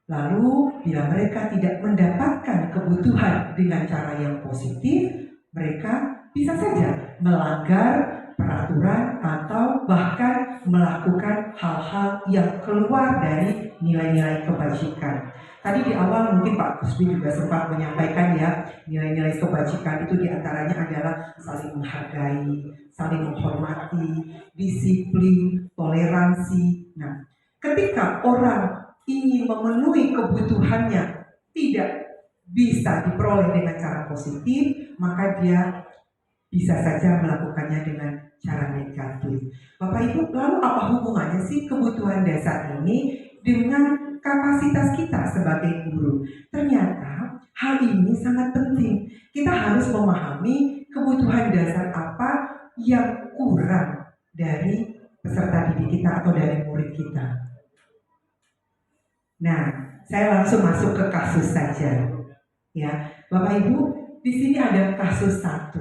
Lalu, bila mereka tidak mendapatkan kebutuhan dengan cara yang positif, mereka bisa saja melanggar peraturan atau bahkan melakukan hal-hal yang keluar dari nilai-nilai kebajikan. Tadi di awal mungkin Pak Kusbi juga sempat menyampaikan ya, nilai-nilai kebajikan itu diantaranya adalah saling menghargai, saling menghormati, disiplin, toleransi. Nah, ketika orang ingin memenuhi kebutuhannya tidak bisa diperoleh dengan cara positif, maka dia bisa saja melakukannya dengan cara negatif. Bapak Ibu, lalu apa hubungannya sih kebutuhan dasar ini dengan kapasitas kita sebagai guru. Ternyata hal ini sangat penting. Kita harus memahami kebutuhan dasar apa yang kurang dari peserta didik kita atau dari murid kita. Nah, saya langsung masuk ke kasus saja. Ya, Bapak Ibu, di sini ada kasus 1.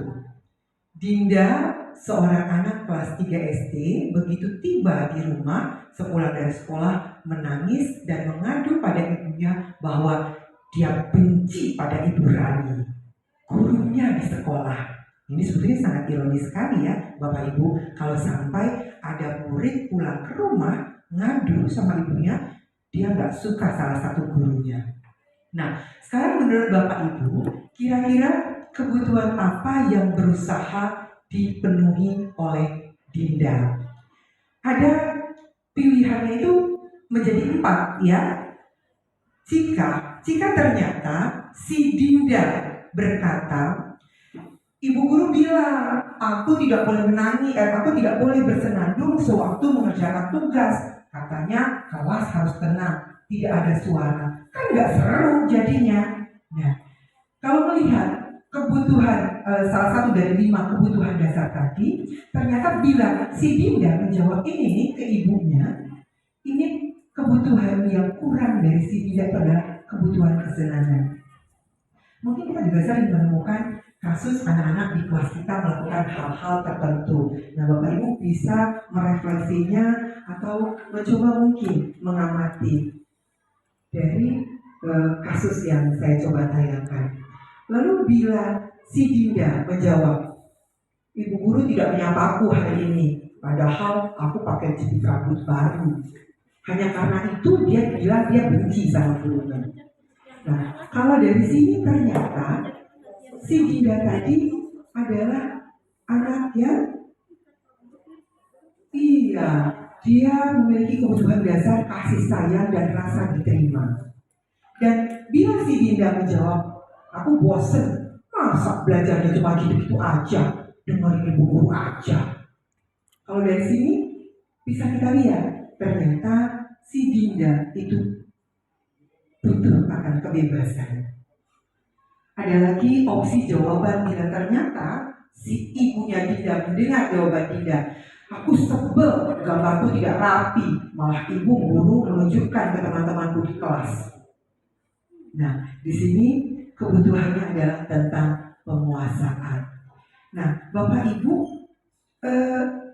Dinda, seorang anak kelas 3 SD, begitu tiba di rumah sepulang dari sekolah menangis dan mengadu pada ibunya bahwa dia benci pada Ibu Rani, gurunya di sekolah. Ini sebetulnya sangat ironis sekali ya Bapak Ibu, kalau sampai ada murid pulang ke rumah ngadu sama ibunya, dia nggak suka salah satu gurunya. Nah, sekarang menurut Bapak Ibu, kira-kira kebutuhan apa yang berusaha dipenuhi oleh Dinda? Ada pilihannya itu menjadi 4 ya. Jika ternyata si Dinda berkata, Ibu guru bilang, aku tidak boleh menangis, aku tidak boleh bersenandung sewaktu mengerjakan tugas. Katanya kelas harus tenang, tidak ada suara. Kan nggak seru jadinya. Nah, kalau melihat kebutuhan salah satu dari 5 kebutuhan dasar tadi, ternyata bila si Dinda menjawab ini nih ke ibunya, ini kebutuhan yang kurang dari si Dinda adalah kebutuhan kesenangan. Mungkin kita juga sering menemukan kasus anak-anak di kelas kita melakukan hal-hal tertentu. Nah, Bapak Ibu bisa merefleksinya atau mencoba mungkin mengamati dari kasus yang saya coba tayangkan. Lalu bila si Dinda menjawab, Ibu guru tidak menyapa aku hari ini, padahal aku pakai jepit rambut baru. Hanya karena itu dia bilang dia benci sama gurunya. Nah, kalau dari sini ternyata si Dinda tadi adalah anak yang dia memiliki kebutuhan dasar kasih sayang dan rasa diterima. Dan bila si Dinda menjawab, aku bosen, masa belajarnya cuma gitu-gitu aja, dengerin ibu guru aja. Kalau dari sini bisa kita lihat, ternyata si Dinda itu butuh akan kebebasan. Ada lagi opsi jawaban bila ternyata si ibunya Dinda mendengar jawaban Dinda, aku sebel gambarku tidak rapi, malah ibu guru menunjukkan ke teman-temanku di kelas. Nah, di sini kebutuhannya adalah tentang penguasaan. Nah, Bapak Ibu,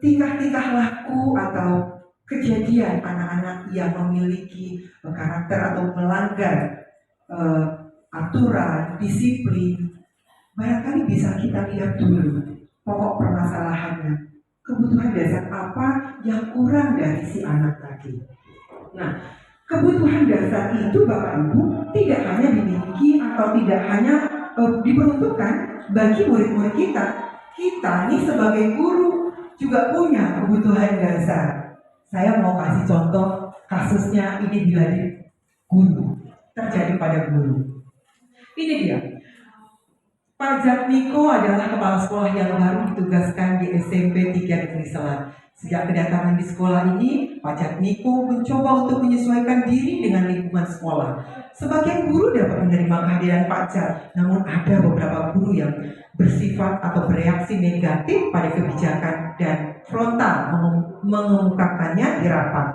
tingkah-tingkah laku atau kejadian anak-anak yang memiliki karakter atau melanggar aturan, disiplin, barangkali bisa kita lihat dulu pokok permasalahannya. Kebutuhan dasar apa yang kurang dari si anak tadi. Nah, kebutuhan dasar itu Bapak Ibu tidak hanya dimiliki atau tidak hanya diperuntukkan bagi murid-murid kita. Kita nih sebagai guru juga punya kebutuhan dasar. Saya mau kasih contoh kasusnya ini bila di guru, terjadi pada guru. Ini dia. Pak Jatmiko adalah kepala sekolah yang baru ditugaskan di SMP 3 Negeri Selat. Sejak kedatangan di sekolah ini, Pak Jatmiko mencoba untuk menyesuaikan diri dengan lingkungan sekolah. Sebagian guru dapat menerima kehadiran Pak Jat, namun ada beberapa guru yang bersifat atau bereaksi negatif pada kebijakan dan frontal mengemukakannya di rapat.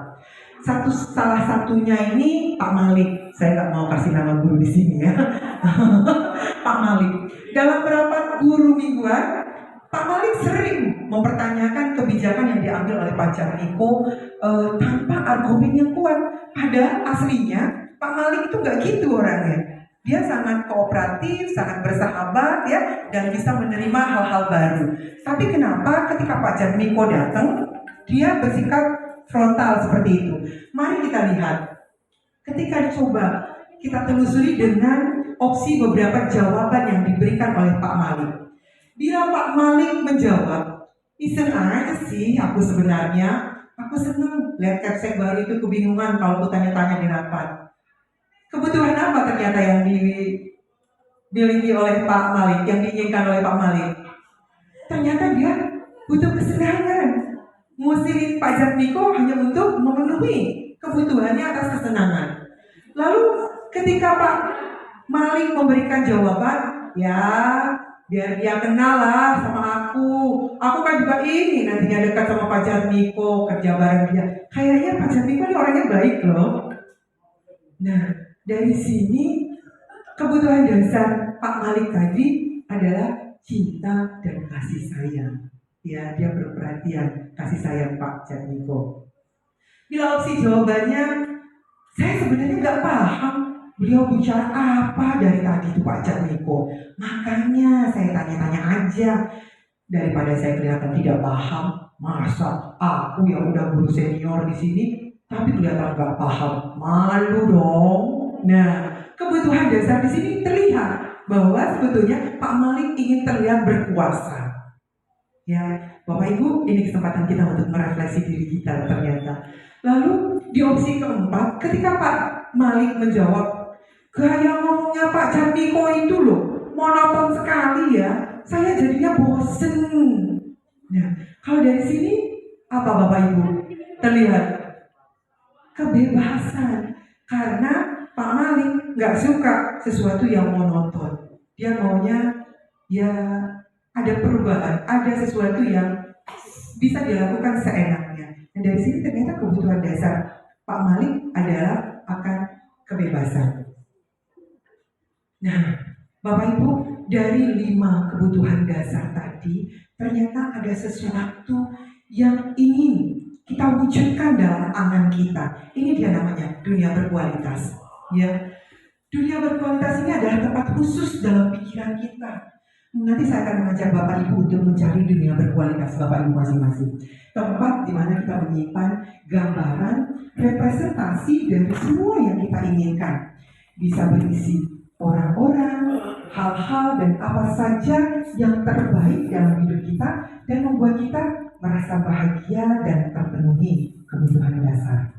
Salah satunya ini Pak Malik. Saya nggak mau kasih nama guru di sini ya. Pak Malik. Dalam rapat guru mingguan, Pak Malik sering mempertanyakan kebijakan yang diambil oleh Pak Jatmiko tanpa argumen yang kuat. Padahal aslinya Pak Malik itu nggak gitu orangnya. Dia sangat kooperatif, sangat bersahabat ya, dan bisa menerima hal-hal baru. Tapi kenapa ketika Pak Jatmiko datang, dia bersikap frontal seperti itu? Mari kita lihat. Ketika dicoba, kita telusuri dengan opsi beberapa jawaban yang diberikan oleh Pak Malik. Bila Pak Malik menjawab, iseng aja sih aku sebenarnya, aku seneng lihat Capsek baru itu kebingungan kalau aku tanya-tanya di rapat. Kebutuhan apa ternyata yang dimiliki oleh Pak Malik, yang diinginkan oleh Pak Malik? Ternyata dia butuh kesenangan. Ngusilin Pak Jatmiko hanya untuk memenuhi kebutuhannya atas kesenangan. Lalu ketika Pak Malik memberikan jawaban, ya biar dia kenal lah sama aku. Aku kan juga ini nantinya dekat sama Pak Jatmiko, kerja bareng dia. Kayaknya Pak Jatmiko ini orangnya baik loh. Nah, dari sini kebutuhan dasar Pak Malik tadi adalah cinta dan kasih sayang. Ya, dia berperhatian, kasih sayang Pak Jatmiko. Bila opsi jawabannya, saya sebenarnya nggak paham beliau bicara apa dari tadi itu Pak Jatmiko. Makanya saya tanya-tanya aja. Daripada saya kelihatan tidak paham, masa aku yang udah guru senior di sini, tapi kelihatan nggak paham, malu dong. Nah, kebutuhan dasar di sini terlihat bahwa sebetulnya Pak Malik ingin terlihat berkuasa. Ya, Bapak Ibu, ini kesempatan kita untuk merefleksi diri kita ternyata. Lalu di opsi keempat, ketika Pak Malik menjawab, gaya ngomongnya Pak Jatmiko itu loh, monoton sekali ya. Saya jadinya bosen. Nah, kalau dari sini apa Bapak Ibu? Terlihat kebebasan. Karena Pak Malik nggak suka sesuatu yang monoton. Dia maunya ya ada perubahan, ada sesuatu yang bisa dilakukan seenaknya. Dan dari sini ternyata kebutuhan dasar Pak Malik adalah akan kebebasan. Nah, Bapak Ibu, dari 5 kebutuhan dasar tadi, ternyata ada sesuatu yang ingin kita wujudkan dalam angan kita. Ini dia namanya dunia berkualitas. Ya, dunia berkualitas ini adalah tempat khusus dalam pikiran kita. Nanti saya akan mengajak Bapak Ibu untuk mencari dunia berkualitas Bapak Ibu masing-masing. Tempat di mana kita menyimpan gambaran representasi dari semua yang kita inginkan. Bisa berisi orang-orang, hal-hal dan apa saja yang terbaik dalam hidup kita dan membuat kita merasa bahagia dan terpenuhi kebutuhan dasar.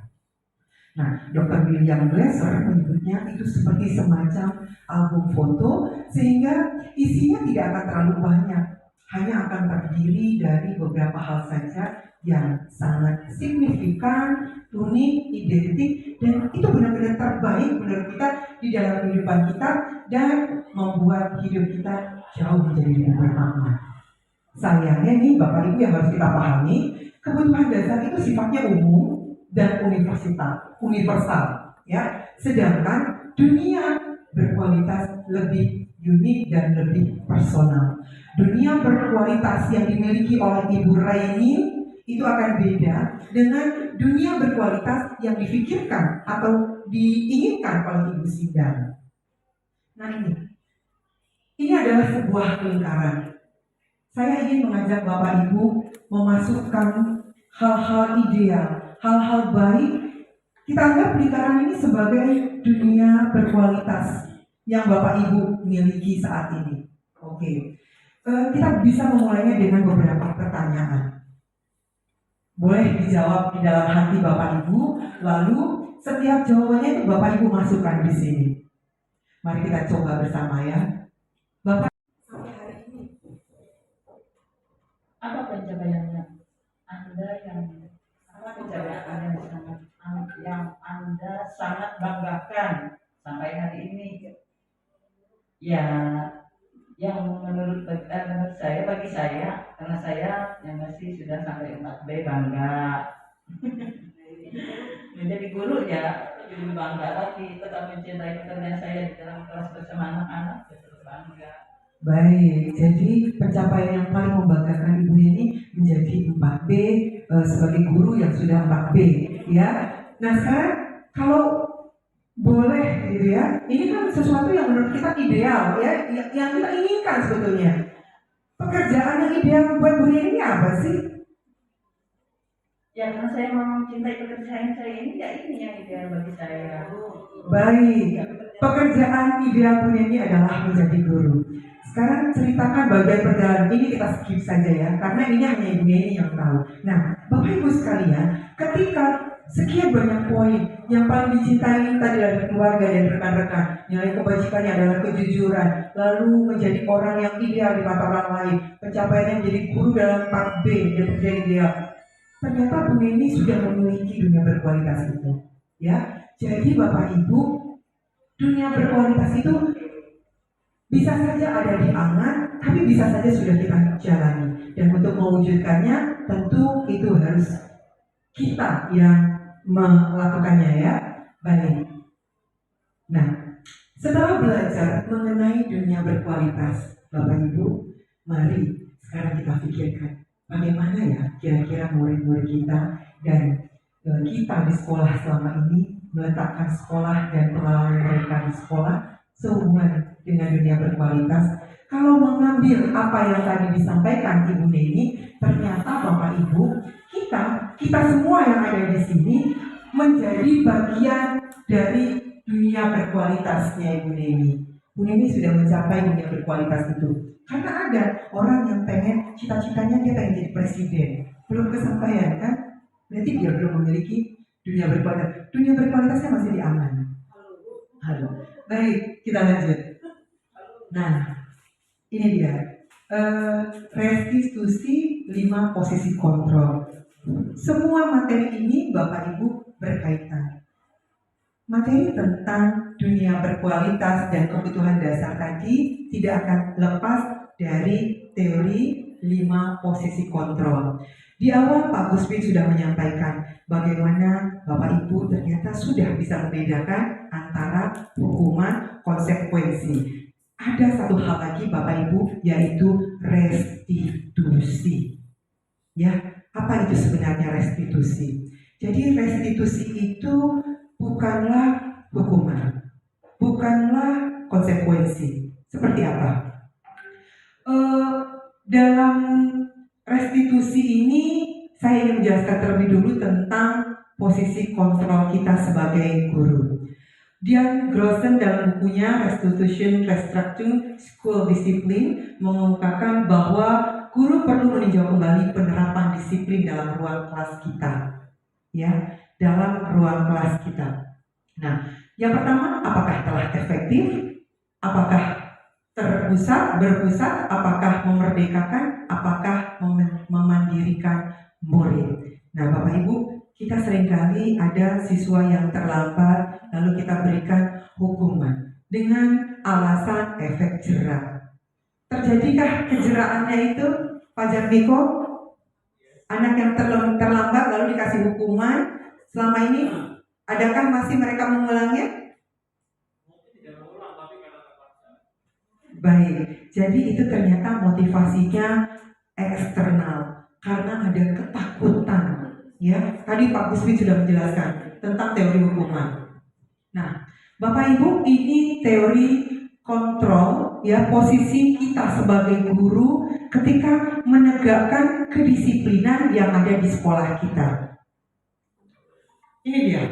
Nah, Dr. William Glasser menyebutnya itu seperti semacam album foto sehingga isinya tidak akan terlalu banyak, hanya akan terdiri dari beberapa hal saja yang sangat signifikan, unik, identik, dan itu benar-benar terbaik menurut kita di dalam kehidupan kita dan membuat hidup kita jauh menjadi lebih bermakna. Sayangnya nih Bapak Ibu yang harus kita pahami, kebutuhan dasar itu sifatnya umum dan universal, ya. Sedangkan dunia berkualitas lebih unik dan lebih personal. Dunia berkualitas yang dimiliki oleh Ibu Raini itu akan beda dengan dunia berkualitas yang difikirkan atau diinginkan oleh Ibu Sindang. Nah ini adalah sebuah lingkaran. Saya ingin mengajak Bapak Ibu memasukkan hal-hal ideal, hal-hal baik. Kita anggap lingkaran ini sebagai dunia berkualitas yang Bapak Ibu miliki saat ini. Oke, kita bisa memulainya dengan beberapa pertanyaan. Boleh dijawab di dalam hati Bapak Ibu, lalu setiap jawabannya itu Bapak Ibu masukkan di sini. Mari kita coba bersama ya. Bapak, sampai hari ini Apa pencapaiannya Anda apa pencapaian yang Anda sangat banggakan sampai hari ini? Ya, yang menurut saya, bagi saya, karena saya yang masih sudah sampai 4B bangga. Menjadi guru ya lebih bangga lagi, tetap mencintai pekerjaan saya di dalam kelas bersama anak-anak, tetap bangga. baik, jadi pencapaian yang paling membanggakan Ibu ini menjadi 4B sebagai guru yang sudah 4B, ya. Nah sekarang kalau boleh gitu ya, ini kan sesuatu yang menurut kita ideal ya, yang kita inginkan sebetulnya. Pekerjaan yang ideal buat Bu ini apa sih? Ya karena saya memang mencintai pekerjaan saya ini, ya ini yang ideal bagi saya. Baik, pekerjaan ideal Bu Neni adalah menjadi guru. Sekarang ceritakan bagian perjalanan ini, kita skip saja ya, karena ini hanya Ibu Neni yang tahu. Nah, Bapak Ibu sekalian, ketika sekian banyak poin yang paling dicintai tadi dari keluarga dan rekan-rekan, nilai kebajikannya adalah kejujuran, lalu menjadi orang yang ideal di mata orang lain, pencapaiannya menjadi guru dalam 4B yang menjadi ideal. Ternyata Bu Neni sudah memiliki dunia berkualitas itu. Ya, jadi Bapak Ibu, dunia berkualitas itu bisa saja ada di angan, tapi bisa saja sudah kita jalani. Dan untuk mewujudkannya, tentu itu harus kita yang melakukannya ya. Baik. Nah, setelah belajar mengenai dunia berkualitas, Bapak Ibu, mari sekarang kita pikirkan bagaimana ya kira-kira murid-murid kita dan kita di sekolah selama ini meletakkan sekolah dan pengalaman mereka di sekolah sehubungan dengan dunia berkualitas. Kalau mengambil apa yang tadi disampaikan Ibu Neni, ternyata Bapak Ibu, kita semua yang ada di sini menjadi bagian dari dunia berkualitasnya Ibu Neni. Bu Neni sudah mencapai dunia berkualitas itu. Karena ada orang yang pengen, cita-citanya dia pengen jadi presiden. Belum kesampaian kan? Berarti dia belum memiliki dunia berkualitas. Dunia berkualitasnya masih di aman. Halo. Baik, kita lanjut. Nah, ini dia. Restitusi 5 posisi kontrol. Semua materi ini Bapak Ibu berkaitan. Materi tentang dunia berkualitas dan kebutuhan dasar tadi tidak akan lepas dari teori 5 posisi kontrol. Di awal Pak Gusmin sudah menyampaikan bagaimana Bapak Ibu ternyata sudah bisa membedakan antara hukuman konsekuensi. Ada satu hal lagi Bapak Ibu, yaitu restitusi. Ya, apa itu sebenarnya restitusi? Jadi restitusi itu bukanlah hukuman, bukanlah konsekuensi. Seperti apa? Dalam restitusi ini saya ingin menjelaskan terlebih dulu tentang posisi kontrol kita sebagai guru. Dian Grossen dalam bukunya Restitution Restructuring School Discipline mengungkapkan bahwa guru perlu meninjau kembali penerapan disiplin dalam ruang kelas kita. Ya, dalam ruang kelas kita. Nah, yang pertama, apakah telah efektif? Apakah berpusat, apakah memerdekakan, apakah memandirikan murid. Nah Bapak Ibu, kita seringkali ada siswa yang terlambat, lalu kita berikan hukuman dengan alasan efek jera. Terjadikah kejeraannya itu, Pak Jarmiko? Anak yang terlambat lalu dikasih hukuman, selama ini adakah masih mereka mengulangnya? Baik, jadi itu ternyata motivasinya eksternal karena ada ketakutan. Ya, tadi Pak Gusmin sudah menjelaskan tentang teori hukuman. Nah, Bapak Ibu, ini teori kontrol, ya, posisi kita sebagai guru ketika menegakkan kedisiplinan yang ada di sekolah kita. Ini dia.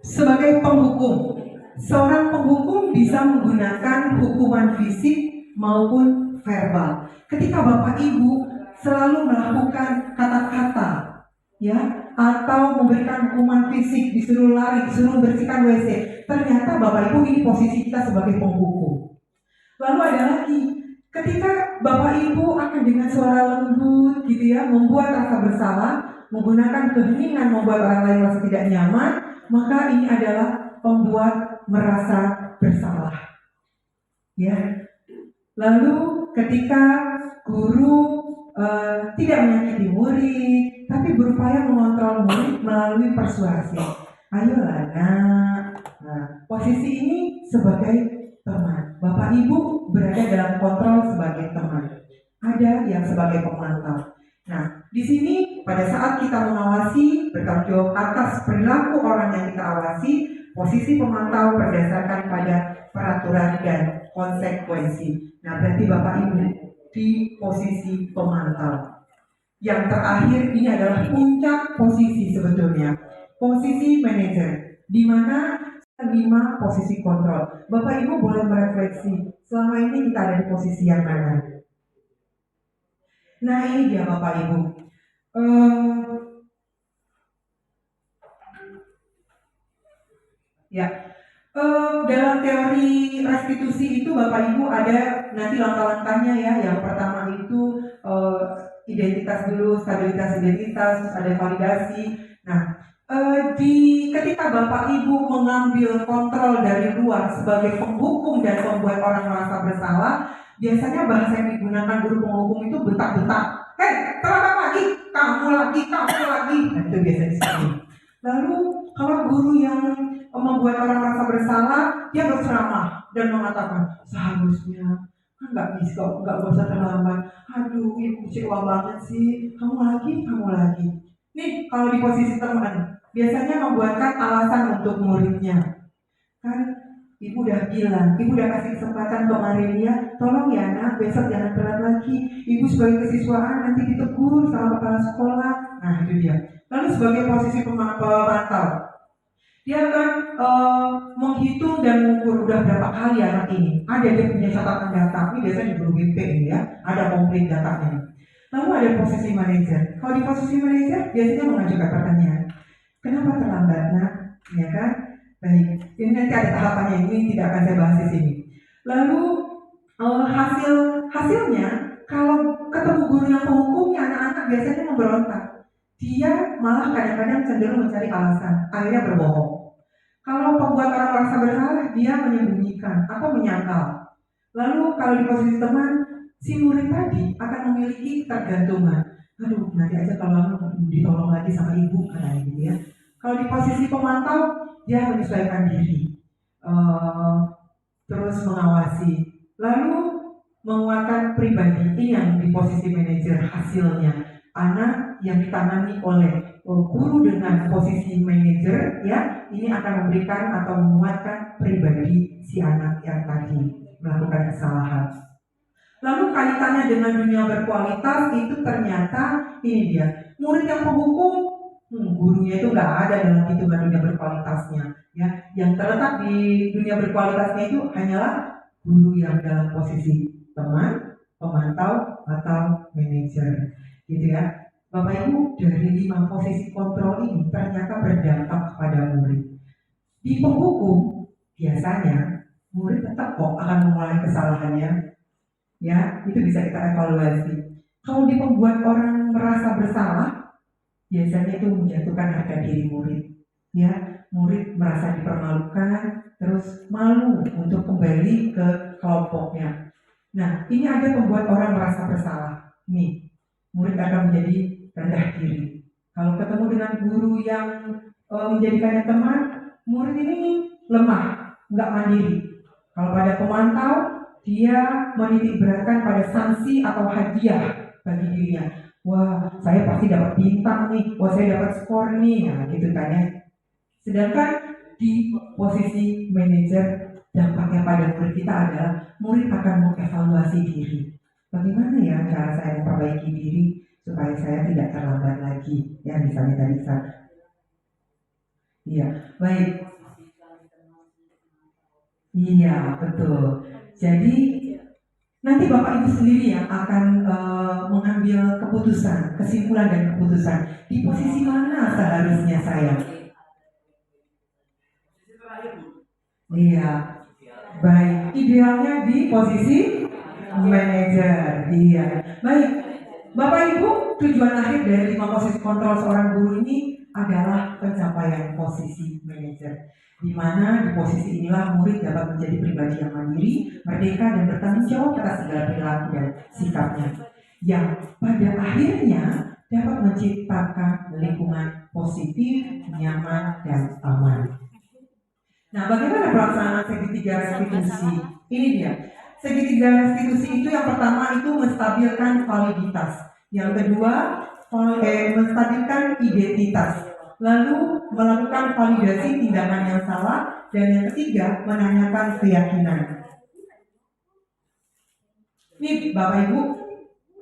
Sebagai penghukum, seorang penghukum bisa menggunakan hukuman fisik maupun verbal. Ketika Bapak Ibu selalu melakukan kata-kata, ya, atau memberikan hukuman fisik, disuruh lari, disuruh membersihkan WC, ternyata Bapak Ibu ini posisi kita sebagai penghukum. Lalu ada lagi, ketika Bapak Ibu akan dengan suara lembut, gitu ya, membuat rasa bersalah, menggunakan keheningan membuat orang lain merasa tidak nyaman, maka ini adalah pembuat merasa bersalah. Ya. Lalu ketika guru tidak menyakiti murid, tapi berupaya mengontrol murid melalui persuasi. Ayolah nak. Nah, posisi ini sebagai teman. Bapak Ibu berada dalam kontrol sebagai teman. Ada yang sebagai pemantau. Nah, di sini pada saat kita mengawasi, bertanggung jawab atas perilaku orang yang kita awasi, posisi pemantau berdasarkan pada peraturan dan konsekuensi. Nah, berarti Bapak Ibu di posisi pemantau. Yang terakhir ini adalah puncak posisi sebetulnya. Posisi manajer, di mana 5 posisi kontrol. Bapak Ibu boleh merefleksi, selama ini kita ada di posisi yang mana? Nah, ini dia Bapak Ibu. Dalam teori restitusi itu Bapak Ibu ada nanti langkah-langkahnya ya. Yang pertama itu identitas dulu, stabilitas identitas, terus ada validasi. Nah, Ketika Bapak Ibu mengambil kontrol dari luar sebagai penghukum dan membuat orang merasa bersalah, biasanya bahasa yang digunakan guru penghukum itu bentak-bentak. Terlambat lagi, kamu lagi. Nah, itu biasanya seperti. Lalu kalau guru yang membuat orang merasa bersalah, dia berceramah dan mengatakan seharusnya kan nggak usah terlambat. Aduh, ibu kecewa banget sih. Kamu lagi. Nih, kalau di posisi teman, biasanya membuatkan alasan untuk muridnya. Kan, ibu udah bilang, ibu udah kasih kesempatan ke Marelia, tolong ya nak, besok jangan telat lagi. Ibu sebagai kesiswaan nanti ditegur sama kepala sekolah. Nah, itu dia. Lalu sebagai posisi pemantau, dia akan menghitung dan mengukur udah berapa kali anak ini. Ada dia punya catatan data, ini biasanya di guru BP ini ya, ada komplit datanya. Lalu ada posisi manajer. Kalau di posisi manajer biasanya mengajukan pertanyaan, kenapa terlambat nak? Ya kan? Baik, ini nanti ada tahapannya, ini tidak akan saya bahas di sini. Lalu hasilnya, kalau ketemu guru yang penghukumnya, anak-anak biasanya memberontak. Dia malah kadang-kadang cenderung mencari alasan, akhirnya berbohong. Kalau pembuat orang merasa bersalah, dia menyembunyikan atau menyangkal. Lalu kalau di posisi teman, si murid tadi akan memiliki ketergantungan. Aduh, nanti aja kalau ditolong lagi sama ibu, katanya gitu ya. Kalau di posisi pemantau, dia menyesuaikan diri, terus mengawasi. Lalu menguatkan pribadi, ini yang di posisi manajer hasilnya. Anak yang ditangani oleh guru dengan posisi manajer, ya, ini akan memberikan atau menguatkan pribadi si anak yang tadi melakukan kesalahan. Lalu kaitannya dengan dunia berkualitas itu ternyata ini dia, murid yang penghukum, gurunya itu nggak ada dalam hitungan dunia berkualitasnya, ya. Yang terletak di dunia berkualitasnya itu hanyalah guru yang dalam posisi teman, pemantau atau manajer, gitu ya. Bapak Ibu, dari 5 posisi kontrol ini ternyata berdampak kepada murid. Di penghukum biasanya murid tetap kok akan mengulangi kesalahannya. Ya, itu bisa kita evaluasi. Kalau di pembuat orang merasa bersalah, biasanya itu menjatuhkan harga diri murid. Ya, murid merasa dipermalukan, terus malu untuk kembali ke kelompoknya. Nah, ini ada pembuat orang merasa bersalah. Nih, murid akan menjadi rendah diri. Kalau ketemu dengan guru yang menjadikannya teman, murid ini lemah, nggak mandiri. Kalau pada pemantau, dia menitik beratkan pada sanksi atau hadiah bagi dirinya. Wah, saya pasti dapat bintang nih. Wah, saya dapat skor nih. Nah, gitu kan ya. Sedangkan di posisi manajer, dampaknya pada murid kita adalah murid akan mengevaluasi diri. Bagaimana ya cara saya memperbaiki diri supaya saya tidak terlambat lagi? Ya, misalnya tadi saya. Iya, baik. Iya, betul. Jadi nanti Bapak Ibu sendiri yang akan mengambil keputusan, kesimpulan dan keputusan. Di posisi mana seharusnya saya? Iya, baik. Idealnya di posisi manajer. Iya, baik. Bapak Ibu, tujuan akhir dari 5 posisi kontrol seorang guru ini adalah pencapaian posisi manajer, di mana di posisi inilah murid dapat menjadi pribadi yang mandiri, merdeka dan bertanggung jawab atas segala perilaku dan sikapnya, yang pada akhirnya dapat menciptakan lingkungan positif, nyaman, dan aman. Nah, bagaimana pelaksanaan segitiga restitusi? Ini dia. Segitiga restitusi itu yang pertama itu menstabilkan validitas, yang kedua menstabilkan identitas, lalu melakukan validasi tindakan yang salah, dan yang ketiga menanyakan keyakinan. Ini Bapak Ibu,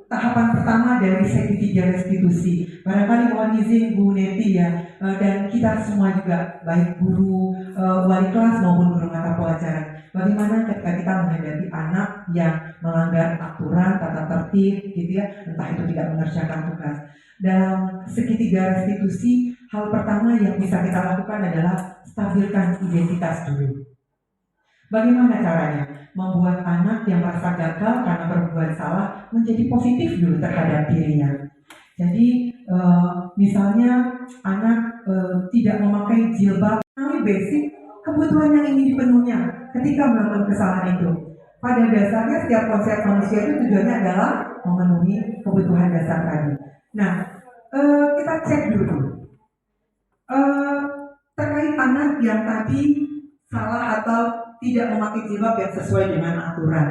tahapan pertama dari segitiga restitusi. Barangkali mohon izin Bu Neti ya, dan kita semua juga, baik guru, wali kelas maupun guru mata pelajaran. Bagaimana ketika kita menghadapi anak yang melanggar aturan, tata tertib, gitu ya, entah itu tidak mengerjakan tugas. Dalam segitiga restitusi, hal pertama yang bisa kita lakukan adalah stabilkan identitas dulu. Bagaimana caranya? Membuat anak yang merasa gagal karena berbuat salah menjadi positif dulu terhadap dirinya. Jadi misalnya anak tidak memakai jilbab. Ini basic kebutuhan yang ingin dipenuhinya ketika melakukan kesalahan itu. Pada dasarnya setiap konsep manusia itu tujuannya adalah memenuhi kebutuhan dasar tadi. Nah, kita cek dulu terkait anak yang tadi salah atau tidak memakai jilbab yang sesuai dengan aturan.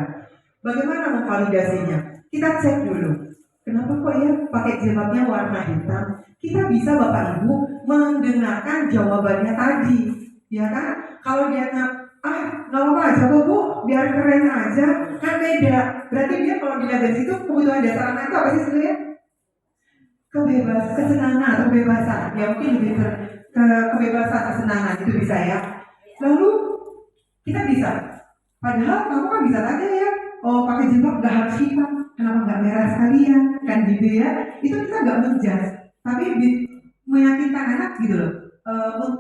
Bagaimana memvalidasinya? Kita cek dulu. Kenapa kok ya pakai jilbabnya warna hitam? Kita bisa Bapak Ibu mendengarkan jawabannya tadi, ya kan? Kalau dia nggak apa-apa aja kok Bu, biar keren aja, kan beda. Berarti dia kalau dilihat dari situ kebutuhan dasar anak itu apa sih sebenarnya? Kesenangan atau kebebasan. Ya mungkin lebih ke kebebasan, kesenangan itu bisa ya. Lalu kita bisa. Padahal kamu kan bisa aja ya. Oh pakai jilbab nggak harus hitam, kenapa nggak merah sekalian? Kan gitu ya. Itu kita nggak menjudge, tapi meyakinkan anak gitu loh.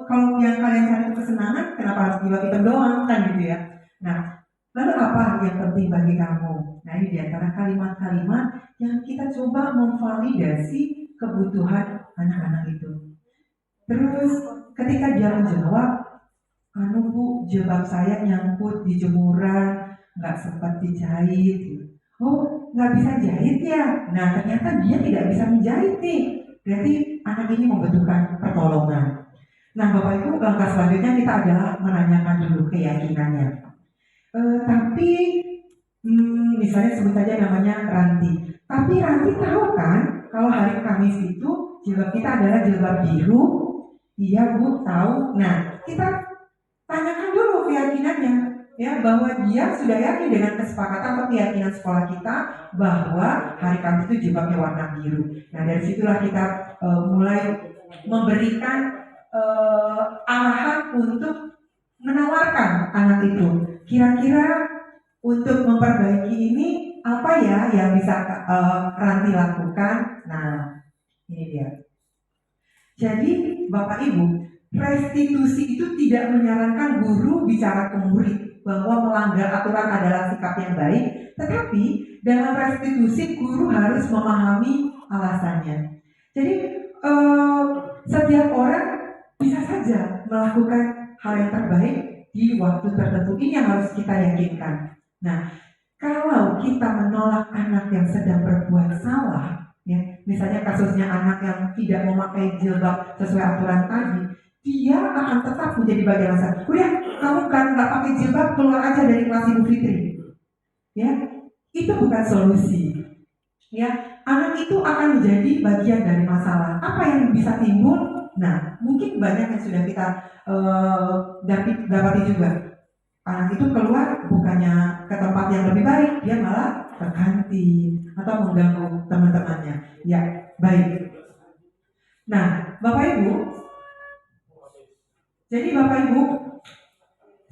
Kalau yang kalian cari itu kesenangan, kenapa harus jilbab hitam doang kan gitu ya. Nah, lalu apa yang penting bagi kamu? Nah ini diantara kalimat-kalimat yang kita coba memvalidasi kebutuhan anak-anak itu. Terus ketika dia menjawab, Bu, jilbab saya nyangkut di jemuran, nggak sempat dijahit. Oh, nggak bisa jahit ya? Nah ternyata dia tidak bisa menjahit nih. Berarti anak ini membutuhkan pertolongan. Nah Bapak Ibu, langkah selanjutnya kita adalah menanyakan dulu keyakinannya. Tapi misalnya sebut saja namanya Ranti. Tapi Ranti tahu kan kalau hari Kamis itu jilbab kita adalah jilbab biru? Iya Bu, tahu. Nah kita tanyakan dulu keyakinannya, ya, bahwa dia sudah yakin dengan kesepakatan atau keyakinan sekolah kita bahwa hari Kamis itu jilbabnya warna biru. Nah dari situlah kita mulai memberikan arahan untuk menawarkan anak itu. Kira-kira untuk memperbaiki ini apa ya yang bisa Ranti lakukan? Nah ini dia. Jadi Bapak Ibu, restitusi itu tidak menyarankan guru bicara ke murid bahwa melanggar aturan adalah sikap yang baik, tetapi dalam restitusi guru harus memahami alasannya. Jadi setiap orang bisa saja melakukan hal yang terbaik di waktu tertentu. Ini yang harus kita yakinkan. Nah, kalau kita menolak anak yang sedang berbuat salah, ya, misalnya kasusnya anak yang tidak memakai jilbab sesuai aturan tadi, dia akan tetap menjadi bagian alasan. Udah, kamu kan nggak pakai jilbab, keluar aja dari kelas Ibu Fitri. Ya, itu bukan solusi. Ya, anak itu akan menjadi bagian dari masalah. Apa yang bisa timbul? Nah, mungkin banyak yang sudah kita dapati juga. Anak itu keluar bukannya ke tempat yang lebih baik, dia malah ke kantin atau mengganggu teman-temannya. Ya, baik. Nah, Bapak Ibu, jadi Bapak Ibu,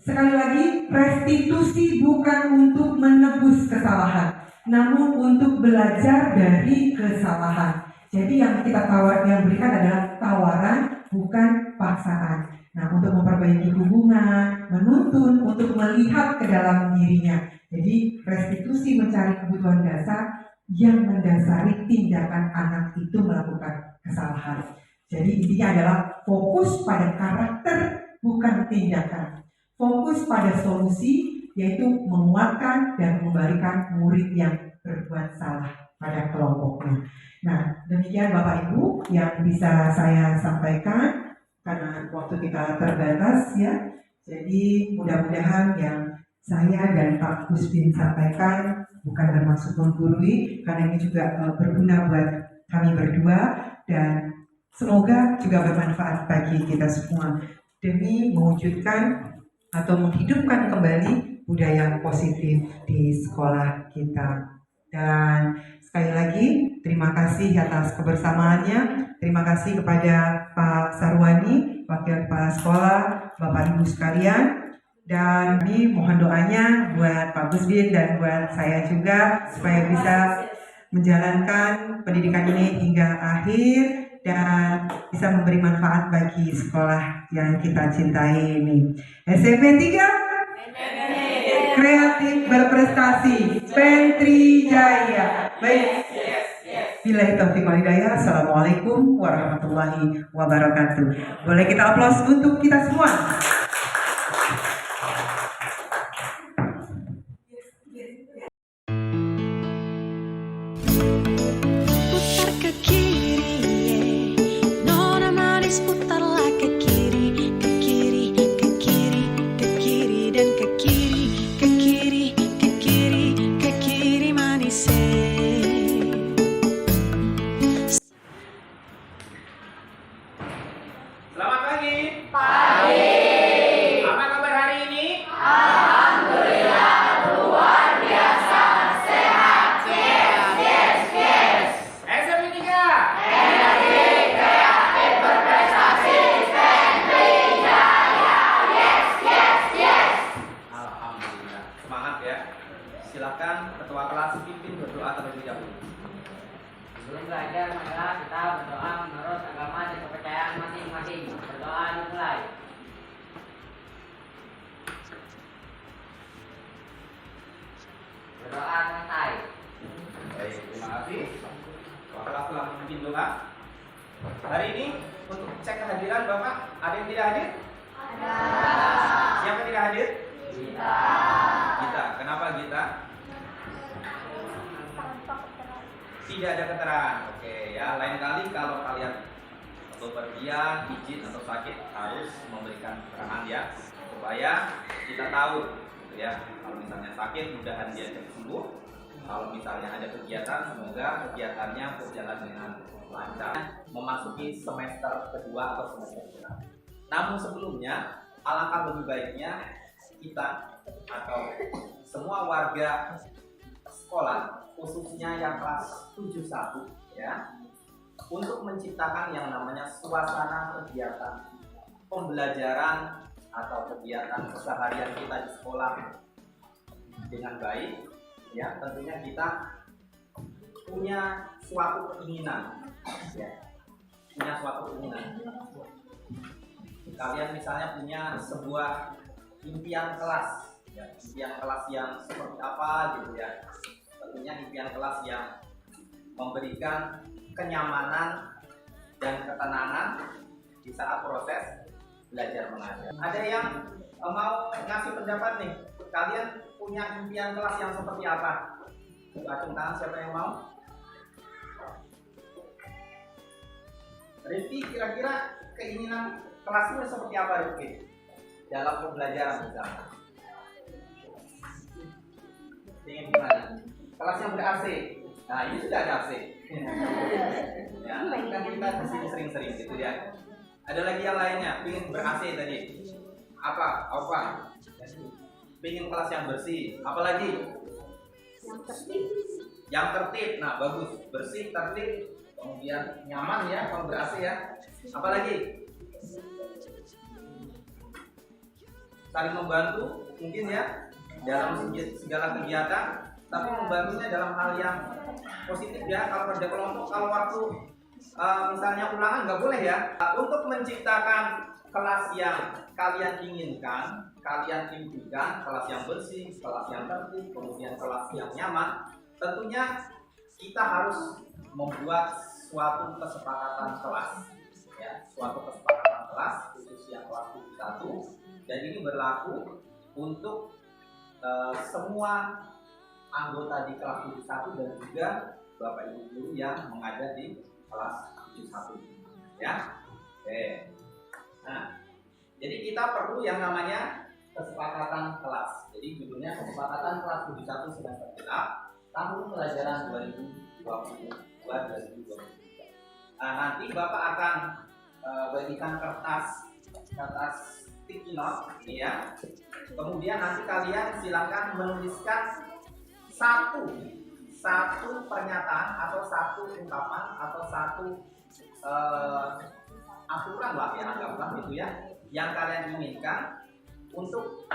sekali lagi restitusi bukan untuk menebus kesalahan, namun untuk belajar dari kesalahan. Jadi yang kita berikan adalah tawaran, bukan paksaan. Nah, untuk memperbaiki hubungan, menuntun, untuk melihat ke dalam dirinya. Jadi restitusi mencari kebutuhan dasar yang mendasari tindakan anak itu melakukan kesalahan. Jadi intinya adalah fokus pada karakter, bukan tindakan. Fokus pada solusi, yaitu menguatkan dan membalikan murid yang berbuat salah pada kelompoknya. Nah, demikian Bapak Ibu yang bisa saya sampaikan karena waktu kita terbatas ya. Jadi mudah-mudahan yang saya dan Pak Gusbin sampaikan bukan bermaksud menggurui, karena ini juga berguna buat kami berdua dan semoga juga bermanfaat bagi kita semua demi mewujudkan atau menghidupkan kembali budaya positif di sekolah kita. Dan sekali lagi terima kasih atas kebersamaannya. Terima kasih kepada Pak Sarwani, Wakil Kepala Sekolah, Bapak Ibu sekalian. Dan kami mohon doanya buat Pak Gusbin dan buat saya juga supaya bisa menjalankan pendidikan ini hingga akhir dan bisa memberi manfaat bagi sekolah yang kita cintai ini. SMP 3 kreatif berprestasi, Pentri Jaya. Baik, Billahi taufiq wal hidayah. Assalamualaikum warahmatullahi wabarakatuh. Boleh kita aplaus untuk kita semua. Putar ke kiri, nona manis putarlah ke kiri, ke kiri, ke kiri, ke kiri dan ke kiri, ke kiri, ke kiri, ke kiri manis. Selamat pagi. Pagi. Apa kabar hari ini? Alhamdulillah luar biasa sehat. Yes. SMP 3. Energi kreatif berprestasi Sentri Jaya. Yes. Alhamdulillah. Semangat ya. Silakan ketua kelas pimpin berdoa terlebih dahulu. Sebelum belajar, marilah kita berdoa menurut agama dan kepercayaan masing-masing. Berdoa dimulai. Berdoa selesai. Baik, terima kasih. Bapak telah memimpin doa. Hari ini untuk cek kehadiran Bapak, ada yang tidak hadir? Ada. Siapa tidak hadir? Gita. Kenapa Gita? Tidak ada keterangan. Oke ya, lain kali kalau kalian atau pergian, izin atau sakit harus memberikan keterangan ya, supaya kita tahu gitu ya. Kalau misalnya sakit, mudahan dia cepat sembuh. Kalau misalnya ada kegiatan, semoga kegiatannya berjalan dengan lancar. Memasuki semester kedua atau semester kedua. Namun sebelumnya, alangkah lebih baiknya kita atau semua warga sekolah, khususnya yang kelas 71 ya, untuk menciptakan yang namanya suasana kegiatan pembelajaran atau kegiatan keseharian kita di sekolah dengan baik ya. Tentunya kita punya suatu keinginan ya, kalian misalnya punya sebuah impian kelas ya, impian kelas yang seperti apa gitu ya. Tentunya impian kelas yang memberikan kenyamanan dan ketenangan di saat proses belajar mengajar. Ada yang mau ngasih pendapat nih, kalian punya impian kelas yang seperti apa? Acung tangan, siapa yang mau? Rifki, kira-kira keinginan kelasnya seperti apa Rifki? Dalam pembelajaran misalnya. Ingin gimana? Kelas yang ber-AC. Nah, ini sudah ada AC. Ya, kan kita di sini sering-sering gitu ya. Ada lagi yang lainnya, ingin ber-AC tadi. Apa? Pengen kelas yang bersih. Apalagi? Yang tertib. Nah, bagus. Bersih, tertib, kemudian nyaman ya kalau ber-AC ya. Apalagi? Saling membantu mungkin ya dalam segala kegiatan, tapi membantunya dalam hal yang positif ya. Kalau kerja kelompok, kalau waktu misalnya ulangan nggak boleh ya. Untuk menciptakan kelas yang kalian inginkan, kalian impikan, kelas yang bersih, kelas yang tertib, kemudian kelas yang nyaman, tentunya kita harus membuat suatu kesepakatan kelas ya, suatu kesepakatan kelas khusus yang kelas 1, dan ini berlaku untuk semua anggota di kelas 71 dan juga Bapak Ibu guru yang mengajar di kelas 71 ya. Oke. Nah, jadi kita perlu yang namanya kesepakatan kelas. Jadi judulnya kesepakatan kelas 71 semester genap tahun pelajaran 2022-2023. Nah, nanti Bapak akan bagikan kertas sticky note ini ya. Kemudian nanti kalian silakan menuliskan satu pernyataan atau satu ungkapan atau satu aturan lah ya, anggaplah itu ya, yang kalian inginkan untuk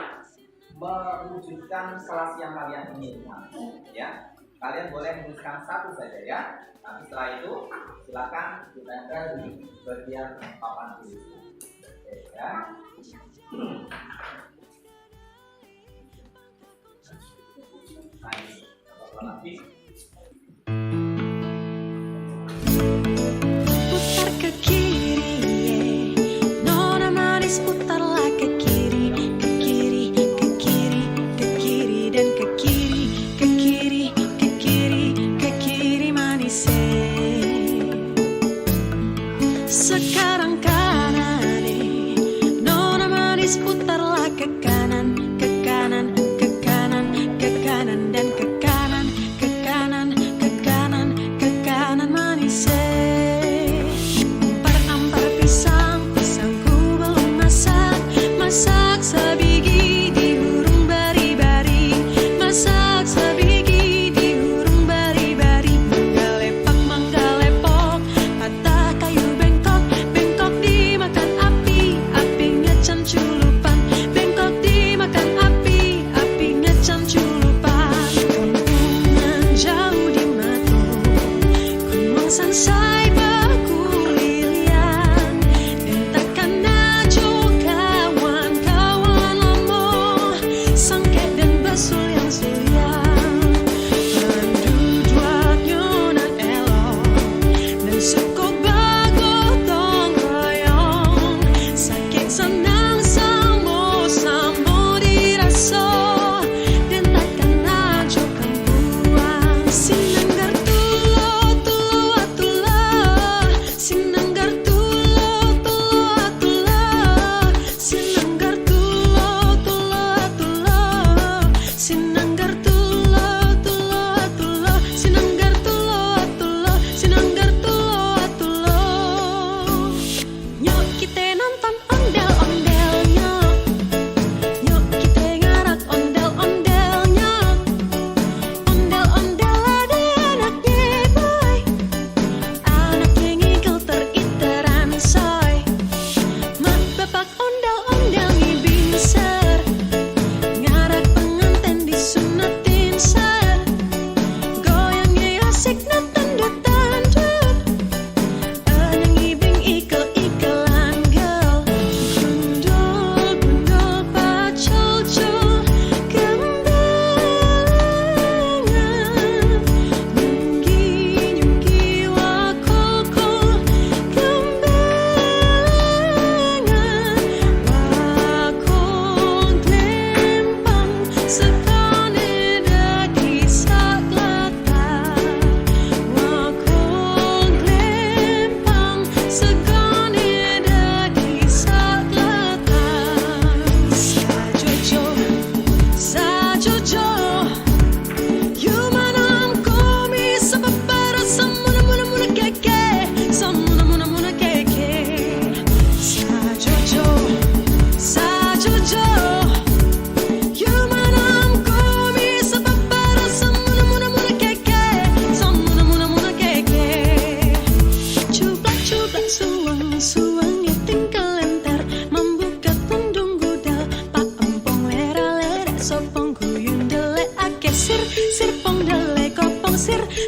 mewujudkan kelas yang kalian inginkan ya. Kalian boleh menuliskan satu saja ya. Nanti setelah itu silakan ditempel di bagian papan tulis. Oke ya. Nah, ini lagi.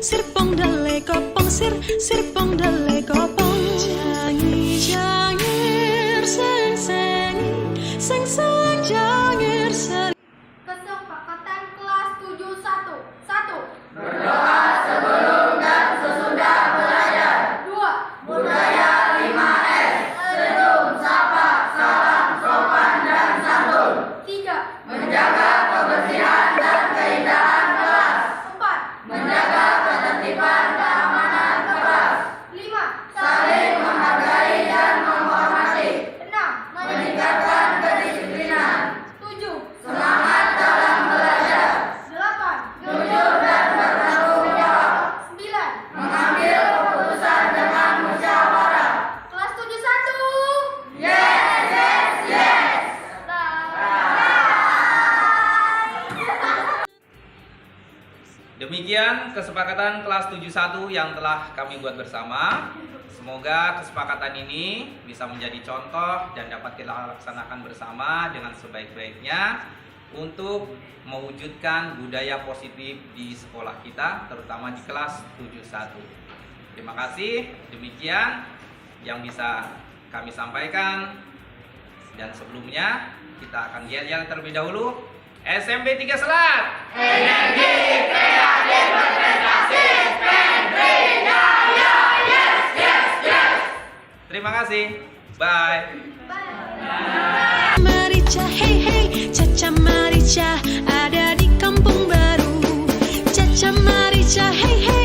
sirpong dale kopong sirpong dale kopong jangi jangir seng jangir seng. Kesepakatan kelas 71. 1. Berdoa sebelum dan sesudah belajar. 2. Budaya 5S. Senyum, sapa, salam, sopan, dan santun. 3. Menjaga kebersihan dan keindahan kelas. 4. Menjaga ketertiban keamanan kelas. 5. Saling menghargai dan menghormati. 6. Meningkatkan kedisiplinan. 7. Semangat dalam belajar. 8. Jujur dan bertanggung jawab. 9. Mengambil keputusan dengan musyawarah. Kelas 71. Yes, yes, yes. Demikian kesepakatan kelas 71 yang telah kami buat bersama. Semoga kesepakatan ini bisa menjadi contoh dan dapat kita laksanakan bersama dengan sebaik-baiknya untuk mewujudkan budaya positif di sekolah kita, terutama di kelas 71. Terima kasih. Demikian yang bisa kami sampaikan. Dan sebelumnya kita akan lihat terlebih dahulu SMP 3 Selat. Energi, kreatif, berprestasi, spend, jaya, yes, yes, yes. Terima kasih. Bye. Marica, hey hey, Caca Marica ada di kampung baru. Caca Marica, hey hey.